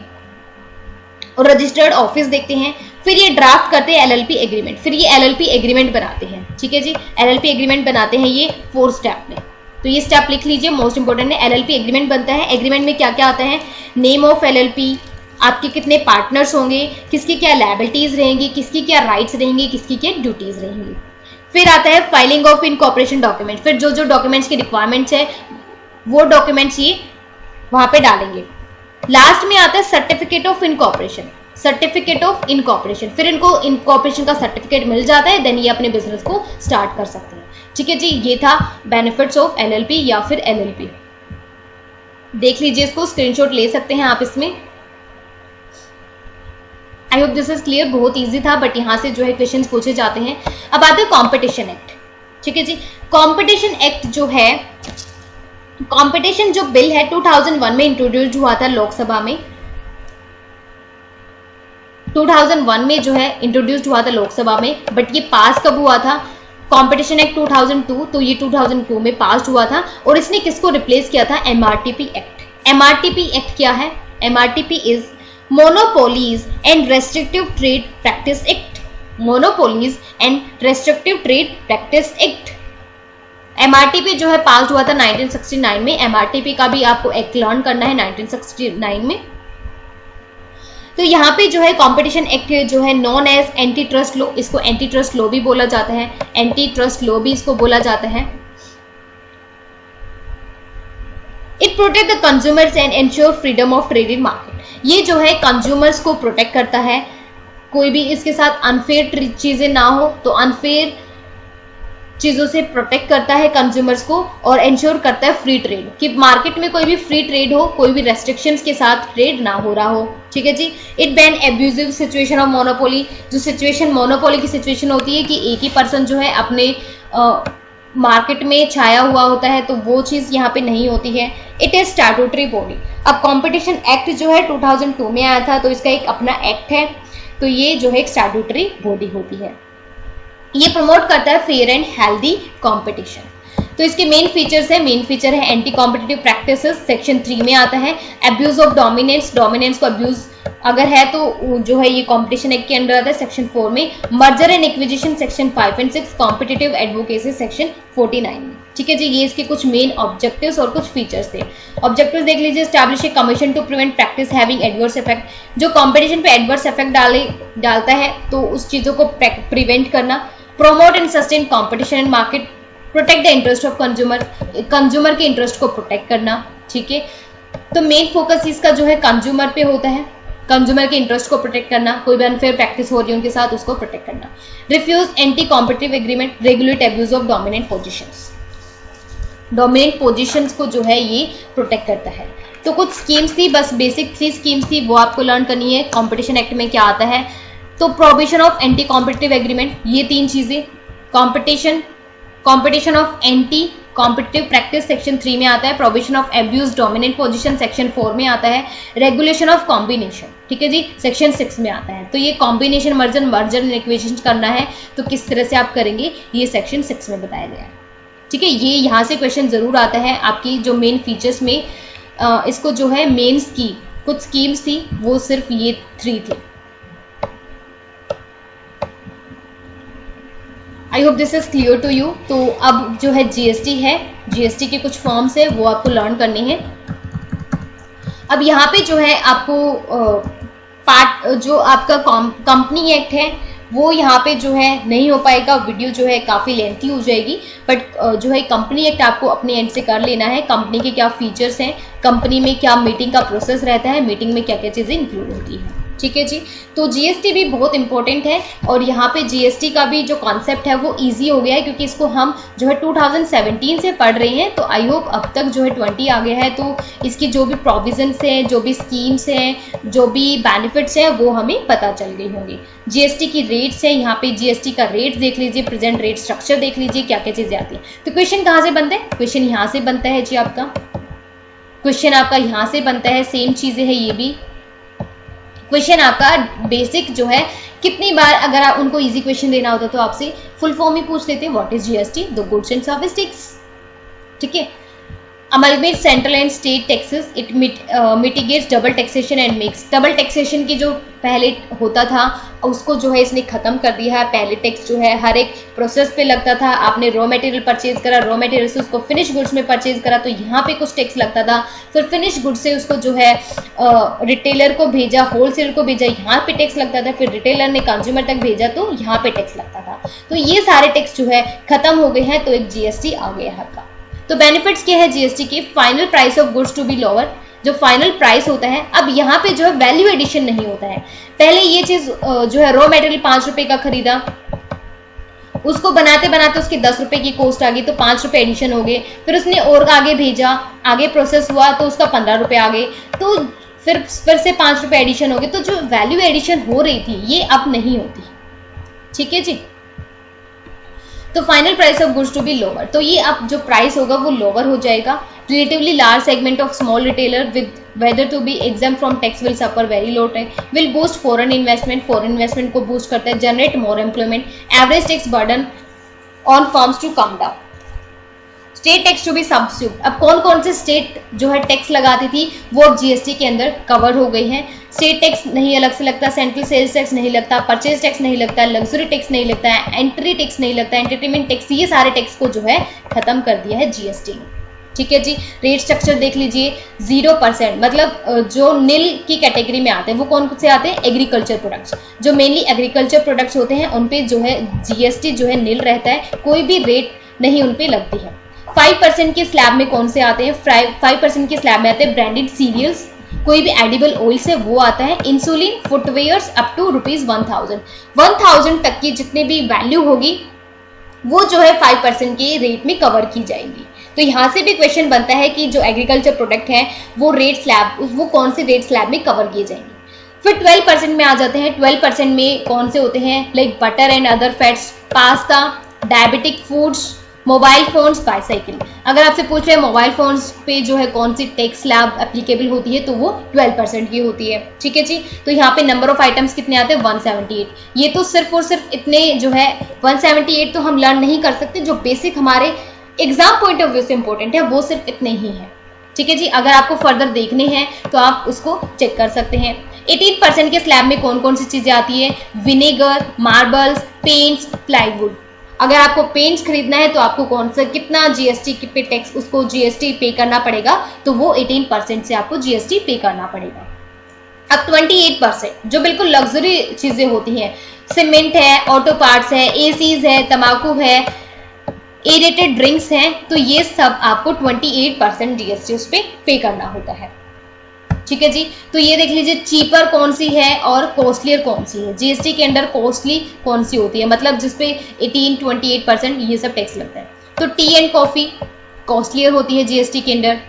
और रजिस्टर्ड ऑफिस देखते हैं। फिर ये ड्राफ्ट करते हैं एलएलपी एग्रीमेंट, फिर ये एलएलपी एग्रीमेंट बनाते हैं, ठीक है जी। एलएलपी एग्रीमेंट बनाते हैं ये 4 स्टेप में, तो ये स्टेप लिख लीजिए, मोस्ट इंपोर्टेंट है। एलएलपी एग्रीमेंट बनता है, एग्रीमेंट में क्या क्या आता है, नेम ऑफ एलएलपी, आपके कितने पार्टनर्स होंगे, किसकी क्या लायबिलिटीज रहेंगी, किसकी क्या राइट्स रहेंगी, किसकी क्या ड्यूटीज रहेंगी। फिर आता है फाइलिंग ऑफ इनकॉर्पोरेशन डॉक्यूमेंट, फिर जो जो डॉक्यूमेंट्स की रिक्वायरमेंट्स है वो डॉक्यूमेंट्स ये वहां पे डालेंगे। लास्ट में आता है सर्टिफिकेट ऑफ इनकॉर्पोरेशन, फिर इनको इनकॉर्पोरेशन का सर्टिफिकेट मिल जाता है, देन ये अपने बिजनेस को स्टार्ट कर सकते हैं, ठीक है जी। ये था बेनिफिट्स ऑफ एलएलपी या फिर एलएलपी। देख लीजिए, इसको स्क्रीनशॉट ले सकते हैं आप इसमें। आई होप दिस इज क्लियर, बहुत इजी था, बट यहाँ से जो है क्वेश्चंस पूछे जाते हैं। अब आते हैं कॉम्पिटिशन एक्ट, ठीक है जी। कॉम्पिटिशन एक्ट जो है, कॉम्पिटिशन जो बिल है 2001 में इंट्रोड्यूस हुआ था लोकसभा में, 2001 में जो है इंट्रोड्यूस हुआ था लोकसभा में, बट ये पास कब हुआ था, कॉम्पिटिशन एक्ट 2002, तो ये 2002 में पास हुआ था। और इसने किसको रिप्लेस किया था, एमआरटीपी एक्ट। एमआरटीपी एक्ट क्या है, MRTP is monopolies and restrictive trade practice act, monopolies and restrictive trade practice act. MRTP जो है पास हुआ था 1969 में, एमआरटीपी का भी आपको एक्ट लर्न करना है 1969 में। तो यहाँ पे जो है कॉम्पिटिशन एक्ट जो है known as anti trust law, इसको एंटी ट्रस्ट लॉ भी बोला जाता है, एंटी ट्रस्ट लॉ भी इसको बोला जाता है। It protect the consumers and ensure freedom of trade in market, ये जो है कंज्यूमर्स को प्रोटेक्ट करता है, कोई भी इसके साथ अनफेयर चीजें ना हो, तो अनफेयर चीज़ों से प्रोटेक्ट करता है कंज्यूमर्स को और इंश्योर करता है फ्री ट्रेड, कि मार्केट में कोई भी फ्री ट्रेड हो, कोई भी रेस्ट्रिक्शंस के साथ ट्रेड ना हो रहा हो। ठीक है जी। It ban abusive situation of monopoly, जो सिचुएशन मोनोपोली की सिचुएशन होती है कि एक ही पर्सन जो है अपने मार्केट में छाया हुआ होता है, तो वो चीज़ यहाँ पे नहीं होती है। It is statutory body. अब कंपटीशन एक्ट जो है 2002 में आया था, तो इसका एक अपना एक्ट है, तो ये जो है एक स्टैट्यूटरी बॉडी होती है। ये प्रमोट करता है फेयर एंड हेल्दी कंपटीशन। तो इसके मेन फीचर्स है, मेन फीचर है एंटी कॉम्पिटिटिव प्रैक्टिसेस, सेक्शन 3 में आता है। एब्यूज ऑफ डोमिनेंस, डोमिनेंस को अब्यूज अगर है तो जो है ये कंपटीशन एक्ट के अंडर आता है सेक्शन 4 में। Merger and acquisition section 5 and 6, competitive advocacy section 49 में। ठीक है जी। ये इसके कुछ मेन ऑब्जेक्टिव्स और कुछ फीचर्स थे। ऑब्जेक्टिव्स देख लीजिए। Establish a commission to prevent practice having adverse effect, जो कंपटीशन पे एडवर्स इफेक्ट डालता है तो उस चीज़ों को प्रिवेंट करना। Promote and sustain competition in market, protect the interest of consumer, consumer के इंटरेस्ट को प्रोटेक्ट करना। ठीक है। तो मेन फोकस इसका जो है कंज्यूमर पे होता है, कंज्यूमर के इंटरेस्ट को प्रोटेक्ट करना, कोई भी अनफेयर प्रैक्टिस हो रही है उनके साथ उसको प्रोटेक्ट करना। Refuse anti competitive agreement, regulate abuse of dominant positions, dominant positions को जो है ये प्रोटेक्ट करता है। तो कुछ स्कीम्स थी, बस बेसिक सी स्कीम्स थी, वो आपको लर्न करनी है। कॉम्पिटिशन एक्ट में क्या आता है, तो provision of anti competitive agreement, ये 3 चीजें। Competition of anti competitive practice section 3 में आता है। Provision of abuse dominant position section 4 में आता है। रेगुलेशन ऑफ कॉम्बिनेशन, ठीक है जी, सेक्शन 6 में आता है। तो ये कॉम्बिनेशन मर्जर एंड एक्विजिशन करना है तो किस तरह से आप करेंगे, ये सेक्शन 6 में बताया गया है। ठीक है। ये यहाँ से क्वेश्चन जरूर आता है आपकी जो मेन फीचर्स में। इसको जो है मेंस की कुछ स्कीम्स थी, वो सिर्फ ये 3 थी। I hope this is clear to you. तो अब जो है जीएसटी है, जीएसटी के कुछ फॉर्म्स है वो आपको लर्न करने हैं। अब यहाँ पे जो है आपको पार्ट जो आपका कंपनी एक्ट है वो यहाँ पे जो है नहीं हो पाएगा, वीडियो जो है काफ़ी लेंथी हो जाएगी, बट जो है कंपनी एक्ट आपको अपने एंड से कर लेना है। कंपनी के क्या फीचर्स हैं, कंपनी में क्या मीटिंग का प्रोसेस रहता है, मीटिंग में क्या क्या चीज़ें इंक्लूड होती हैं। ठीक है जी। तो जीएसटी भी बहुत इंपॉर्टेंट है और यहाँ पे जीएसटी का भी जो कॉन्सेप्ट है वो इजी हो गया है, क्योंकि इसको हम जो है 2017 से पढ़ रहे हैं। तो आई होप अब तक जो है 20 आ गया है, तो इसकी जो भी प्रोविजंस हैं, जो भी स्कीम्स हैं, जो भी बेनिफिट्स हैं, वो हमें पता चल गई होंगी। जीएसटी की रेट्स हैं, यहाँ पे जीएसटी का रेट देख लीजिए, प्रेजेंट रेट स्ट्रक्चर देख लीजिए, क्या क्या चीज़ें आती हैं। तो क्वेश्चन कहाँ से बनता है, क्वेश्चन यहाँ से बनता है जी। आपका क्वेश्चन आपका यहाँ से बनता है, सेम चीज़ें है ये भी। क्वेश्चन आपका बेसिक जो है, कितनी बार अगर आप उनको इजी क्वेश्चन देना होता तो आपसे फुल फॉर्म ही पूछ लेते, what is GST, the goods and service tax. ठीक है। Amalgamate central and state taxes, it mitigates double taxation and makes, double taxation की जो पहले होता था उसको जो है इसने खत्म कर दिया है। पहले टैक्स जो है हर एक प्रोसेस पे लगता था, आपने रॉ मटेरियल परचेज करा, रॉ मटेरियल से उसको फिनिश गुड्स में परचेज करा तो यहाँ पे कुछ टैक्स लगता था, फिर फिनिश गुड्स से उसको जो है रिटेलर को भेजा, होलसेलर को भेजा, यहाँ पे टैक्स लगता था, फिर रिटेलर ने कंज्यूमर तक भेजा तो यहाँ पे टैक्स लगता था। तो ये सारे टैक्स जो है खत्म हो गए हैं, तो एक जीएसटी आ गया है आपका। तो बेनिफिट्स क्या है जीएसटी के, final price of goods to be lower, जो फाइनल प्राइस होता है, अब यहाँ पे जो है वैल्यू एडिशन नहीं होता है। पहले ये चीज जो है रॉ मटेरियल 5 रुपए का खरीदा, उसको बनाते बनाते उसकी 10 रुपए की कॉस्ट आ गई तो 5 रुपए एडिशन हो गए, फिर उसने और आगे भेजा, आगे प्रोसेस हुआ तो उसका 15 रुपए आ गए, तो फिर से 5 रुपए एडिशन हो गए। तो जो वैल्यू एडिशन हो रही थी ये अब नहीं होती। ठीक है जी। तो final price of goods to be lower, तो ये अब जो प्राइस होगा वो लोअर हो जाएगा। Relatively large segment of small retailer with whether to be exempt from tax will suffer very low tax, will boost foreign investment को boost करता है, generate more employment, average tax burden on firms to come down, state tax to be substitute. अब कौन कौन से state जो है tax लगाती थी वो अब जीएसटी के अंदर कवर हो गई हैं। स्टेट टैक्स नहीं अलग से लगता, सेंट्रल सेल्स टैक्स नहीं लगता, परचेज टैक्स नहीं लगता, लग्जरी टैक्स नहीं लगता है, एंट्री टैक्स नहीं लगता, एंटरटेनमेंट टैक्स, ये सारे टैक्स को जो है खत्म कर दिया है जीएसटी ने। ठीक है जी। रेट स्ट्रक्चर देख लीजिए, 0%, मतलब जो नील की कैटेगरी में आते हैं वो कौन से आते हैं, एग्रीकल्चर प्रोडक्ट्स, जो मेनली एग्रीकल्चर प्रोडक्ट्स होते हैं उन पे जो है जीएसटी जो है नील रहता है, कोई भी रेट नहीं उन पे लगती है। 5% के स्लैब में कौन से आते हैं, 5% के स्लैब में आते हैं ब्रांडेड सीरियल्स, कोई भी एडिबल ऑयल्स है वो आता है, इंसुलिन, फुटवेयर्स अप टू ₹1000 तक की जितनी भी वैल्यू होगी वो जो है 5% के रेट में कवर की जाएंगी। तो यहाँ से भी क्वेश्चन बनता है कि जो एग्रीकल्चर प्रोडक्ट है वो रेट स्लैब, वो कौन से रेट स्लैब में कवर किए जाएंगे। फिर 12% में आ जाते हैं। 12% में कौन से होते हैं, like butter and other fats, pasta, diabetic foods, mobile phones, bicycle. अगर आपसे पूछ रहे हैं मोबाइल फोन्स पे जो है कौन सी टैक्स स्लैब एप्लीकेबल होती है, तो वो 12% की होती है। ठीक है जी। तो यहाँ पे नंबर ऑफ आइटम्स कितने आते हैं, 178। ये तो सिर्फ और सिर्फ इतने जो है 178 तो हम लर्न नहीं कर सकते, जो बेसिक हमारे एग्जाम पॉइंट ऑफ व्यू से इंपॉर्टेंट है वो सिर्फ इतने ही है। ठीक है जी। अगर आपको फर्दर देखने हैं तो आप उसको चेक कर सकते हैं। 18% के स्लैब में कौन कौन सी चीजें आती है, विनेगर, मार्बल्स, पेंट्स, प्लाईवुड। अगर आपको पेंट्स खरीदना है तो आपको कौन सा कितना जीएसटी पे टैक्स, उसको जीएसटी पे करना पड़ेगा, तो वो 18% से आपको जीएसटी पे करना पड़ेगा। अब 28% जो बिल्कुल लग्जरी चीजें होती हैं, सीमेंट है, ऑटो पार्ट्स है, एसीज है, तंबाकू है, एरेटेड ड्रिंक्स हैं, तो ये सब आपको 28% जीएसटी उस पर पे करना होता है। ठीक है जी। तो ये देख लीजिए चीपर कौन सी है और कॉस्टलियर कौन सी है। जीएसटी के अंडर कॉस्टली कौन सी होती है, मतलब जिसपे 28% ये सब टैक्स लगता है। तो टी एंड कॉफी कॉस्टलियर होती है जीएसटी के अंडर,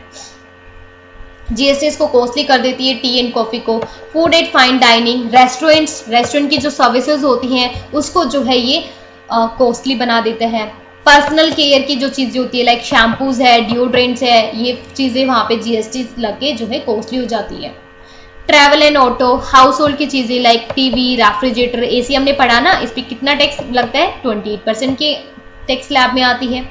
जीएसटी इसको कॉस्टली कर देती है टी एंड कॉफी को। Food and fine dining, restaurant की जो सर्विसेज होती हैं उसको जो है ये कॉस्टली बना देते हैं। पर्सनल केयर की जो चीजें होती है लाइक शैम्पूज है, डिओड्रेंट्स है, ये चीजें वहां पे जीएसटी लगे जो है कॉस्टली हो जाती है। Travel and auto, house hold की चीजें लाइक टीवी, रेफ्रिजरेटर, एसी हमने पढ़ा ना, इस पर कितना टैक्स लगता है, 28% के टैक्स स्लैब में आती है।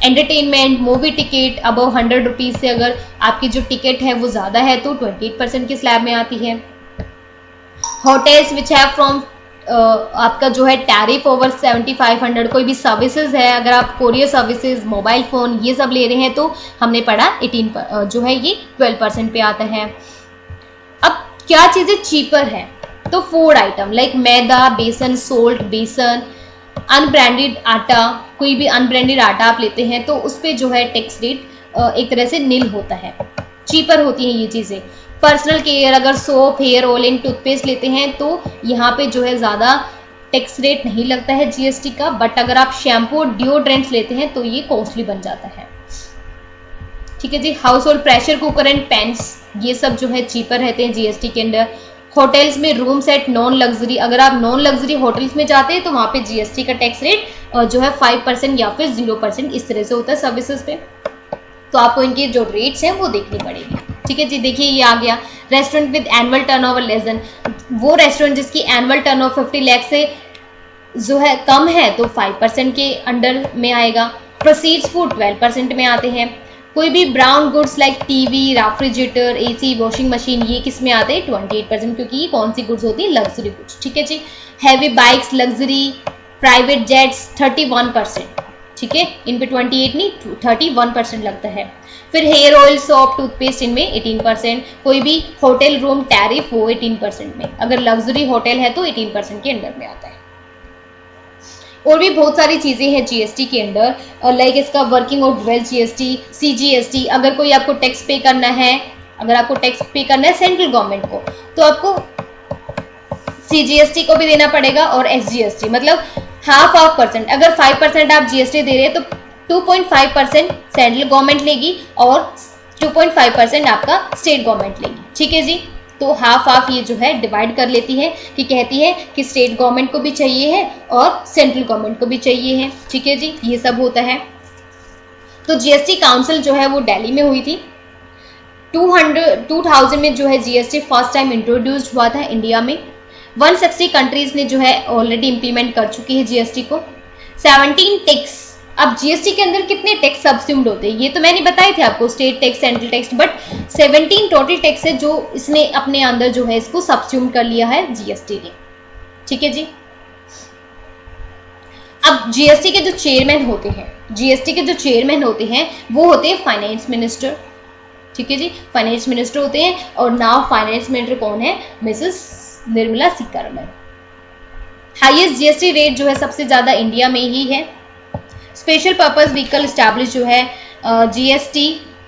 Entertainment, movie ticket above 100 rupees से अगर आपकी जो टिकट है वो ज्यादा है तो 28% के स्लैब में आती है। होटल्स विच हैव फ्रॉम आपका जो है टैरिफ ओवर 7500, कोई भी सर्विसेज है, अगर आप कोरियर सर्विसेज, मोबाइल फोन ये सब ले रहे हैं तो हमने पढ़ा 18 जो है ये 12% पे आता है। अब क्या चीजें चीपर है, तो फूड आइटम लाइक मैदा, बेसन, सोल्ट, बेसन, अनब्रांडेड आटा, कोई भी अनब्रांडेड आटा आप लेते हैं तो उस पर जो है टैक्स रेट एक तरह से नील होता है, चीपर होती हैं ये चीजें। पर्सनल केयर, अगर soap, hair oil and toothpaste लेते हैं तो यहाँ पे जो है ज्यादा टैक्स रेट नहीं लगता है जीएसटी का, बट अगर आप शैम्पू, डिओड्रेंट्स लेते हैं तो ये कॉस्टली बन जाता है। ठीक है जी। Household pressure cooker and pans, ये सब जो है चीपर रहते हैं जीएसटी के अंदर। होटल्स में रूम्स एट नॉन लग्जरी, अगर आप नॉन लग्जरी होटल्स में जाते हैं तो वहां पे जीएसटी का टैक्स रेट जो है 5% या फिर 0% इस तरह से होता है सर्विसेज पे। तो आपको इनके जो रेट्स हैं वो देखनी पड़ेगी। ठीक है जी। देखिए ये आ गया restaurant with annual turnover less than, वो रेस्टोरेंट जिसकी एनुअल टर्नओवर 50 लाख से जो है कम है तो 5% के अंडर में आएगा। प्रोसीड्स फूड 12% में आते हैं। कोई भी brown goods like TV, refrigerator, AC, washing machine, ये किस में आते हैं, 28%, क्योंकि ये कौन सी गुड्स होती है, लग्जरी गुड्स। ठीक है जी। Heavy bikes, luxury private jets 31%। ठीक है, इन पे 28 नहीं 31% लगता है। फिर हेयर ऑयल, सोप, टूथपेस्ट इनमें 18%। कोई भी होटल रूम टैरिफ वो 18% में, अगर लग्जरी होटल है तो 18% के अंडर में आता है। और भी बहुत सारी चीजें हैं जीएसटी के अंडर, लाइक इसका working of wealth GST, CGST. अगर कोई आपको टैक्स पे करना है, अगर आपको टैक्स पे करना है सेंट्रल गवर्नमेंट को, तो आपको सीजीएसटी को भी देना पड़ेगा और एसजीएसटी, मतलब हाफ परसेंट। अगर 5% आप जीएसटी दे रहे हैं तो 2.5% सेंट्रल गवर्नमेंट लेगी और 2.5% आपका स्टेट गवर्नमेंट लेगी। ठीक है जी। तो हाफ ये जो है डिवाइड कर लेती है कि कहती है कि स्टेट गवर्नमेंट को भी चाहिए है और सेंट्रल गवर्नमेंट को भी चाहिए है। ठीक है जी, ये सब होता है। तो जीएसटी काउंसिल जो है वो दिल्ली में हुई थी। 2000 में जो है जीएसटी फर्स्ट टाइम इंट्रोड्यूस्ड हुआ था इंडिया में। 160 कंट्रीज ने जो है ऑलरेडी इंप्लीमेंट कर चुकी है जीएसटी को। 17 टैक्स, अब जीएसटी के अंदर कितने टैक्स सब्स्यूम्ड होते हैं ये तो मैंने बताए थे आपको, state tax, central tax, but 17 total tax है जो इसने अपने अंदर जो है इसको सब्स्यूम कर लिया है जीएसटी ने। ठीक है जी। अब जीएसटी के जो चेयरमैन होते हैं, जीएसटी के जो चेयरमैन होते हैं वो होते हैं फाइनेंस मिनिस्टर। ठीक है जी, फाइनेंस मिनिस्टर होते हैं। और नाउ फाइनेंस मिनिस्टर कौन है, Mrs Nirmala Sitharaman. Highest GST rate जो है सबसे ज्यादा इंडिया में ही है। स्पेशल पर्पस व्हीकल एस्टैब्लिश जो है जीएसटी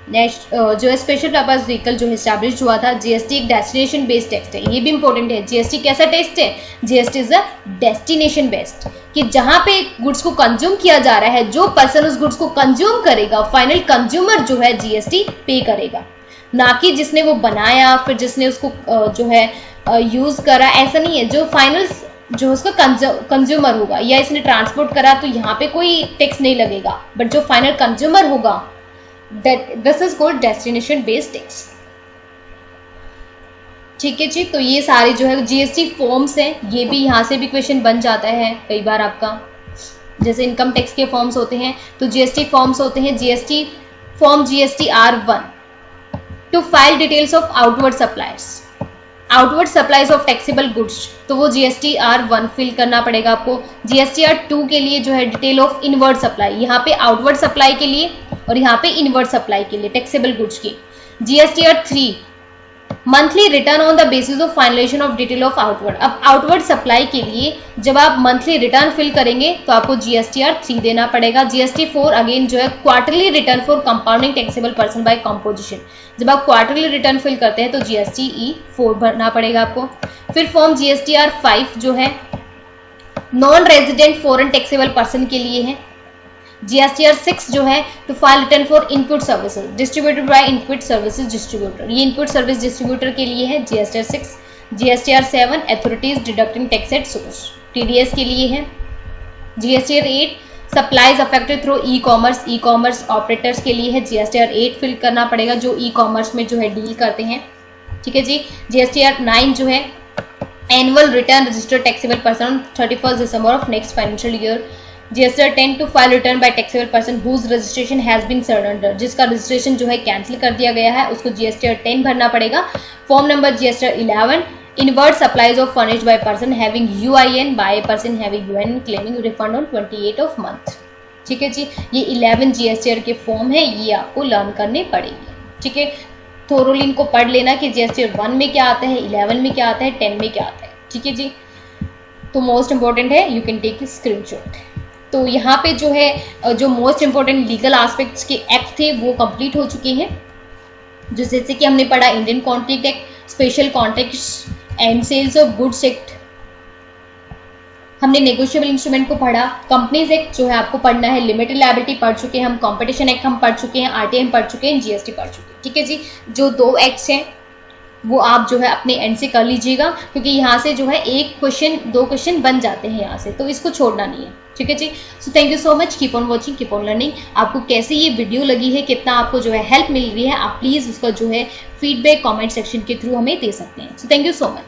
जो है स्पेशल पर्पस व्हीकल जो एस्टैब्लिश हुआ था। जीएसटी एक डेस्टिनेशन बेस्ड टैक्स है, ये भी इंपॉर्टेंट है। जीएसटी कैसा टैक्स है? GST is a destination based, कि जहां पे गुड्स को कंज्यूम किया जा रहा है, जो पर्सन उस गुड्स को कंज्यूम करेगा, फाइनल कंज्यूमर जो है जीएसटी पे करेगा, ना कि जिसने वो बनाया फिर जिसने उसको जो है यूज करा, ऐसा नहीं है। जो फाइनल जो उसका कंज्यूमर होगा या इसने ट्रांसपोर्ट करा तो यहाँ पे कोई टैक्स नहीं लगेगा, बट जो फाइनल कंज्यूमर होगा this is called destination based tax. ठीक है जी। तो ये सारे जो है जीएसटी फॉर्म्स हैं, ये भी यहाँ से भी क्वेश्चन बन जाता है कई बार आपका। जैसे इनकम टैक्स के फॉर्म्स होते हैं तो जीएसटी फॉर्म्स होते हैं। GST form GSTR-1 to file details of outward suppliers, outward supplies of taxable goods, तो वो GSTR-1 फिल करना पड़ेगा आपको। GSTR-2 के लिए जो है डिटेल ऑफ इनवर्ड सप्लाई, यहाँ पे आउटवर्ड सप्लाई के लिए और यहाँ पे इनवर्ड सप्लाई के लिए टैक्सेबल गुड्स की। GSTR-3 monthly return on the basis of finalisation of detail of outward. अब आउटवर्ड सप्लाई के लिए जब आप मंथली रिटर्न फिल करेंगे तो आपको GSTR-3 देना पड़ेगा। GST-4 अगेन जो है quarterly return for compounding taxable person by composition, जब आप क्वार्टरली रिटर्न फिल करते हैं तो GSTE-4 भरना पड़ेगा आपको। फिर फॉर्म GSTR-5 जो है non resident foreign taxable person के लिए है। GSTR-6 जो है to file return for input services distributed by input services distributor, ये इनपुट सर्विस डिस्ट्रीब्यूटर के लिए है GSTR-6। GSTR-7 authorities deducting tax at source, TDS के लिए है। GSTR-8 supplies affected through e commerce operators के लिए है। GSTR-8 फिल करना पड़ेगा जो ई कॉमर्स में जो है डील करते हैं। ठीक है जी। GSTR-9 जो है annual return registered taxable person on 31 December of next financial year. GSTR-10 to file return by taxable person whose registration has been surrender, जिसका रजिस्ट्रेशन जो है कैंसिल कर दिया गया है उसको GSTR-10 भरना पड़ेगा। Form number GSTR-11 inward supplies of furnished by person having UIN by person having UIN claiming refund on 28 of month. ठीक है जी। ये 11 GSTR के फॉर्म है, ये आपको लर्न करने पड़ेंगे। ठीक है, थोरोली इनको पढ़ लेना कि GSTR-1 में क्या आता है, 11 में क्या आता है, 10 में क्या आता है। ठीक है जी। तो मोस्ट इंपॉर्टेंट है, यू कैन टेक स्क्रीनशॉट। तो यहाँ पे जो है जो मोस्ट इंपॉर्टेंट लीगल एस्पेक्ट्स के एक्ट थे वो कंप्लीट हो चुके हैं, जो जैसे कि हमने पढ़ा Indian contract act, special contracts and sales of goods act, हमने नेगोशिएबल इंस्ट्रूमेंट को पढ़ा, कंपनीज एक्ट जो है आपको पढ़ना है, लिमिटेड लायबिलिटी पढ़ चुके हैं हम, कंपटीशन एक्ट हम पढ़ चुके हैं, RTI हम पढ़ चुके हैं, GST पढ़ चुके हैं। ठीक है जी। जो 2 एक्ट्स हैं वो आप जो है अपने एंड से कर लीजिएगा, क्योंकि यहाँ से जो है 2 क्वेश्चन बन जाते हैं यहाँ से, तो इसको छोड़ना नहीं है। ठीक है जी। So thank you so much, keep on watching, keep on learning. आपको कैसे ये वीडियो लगी है, कितना आपको जो है हेल्प मिल रही है, आप प्लीज़ उसका जो है फीडबैक कमेंट सेक्शन के थ्रू हमें दे सकते हैं। सो थैंक यू सो मच।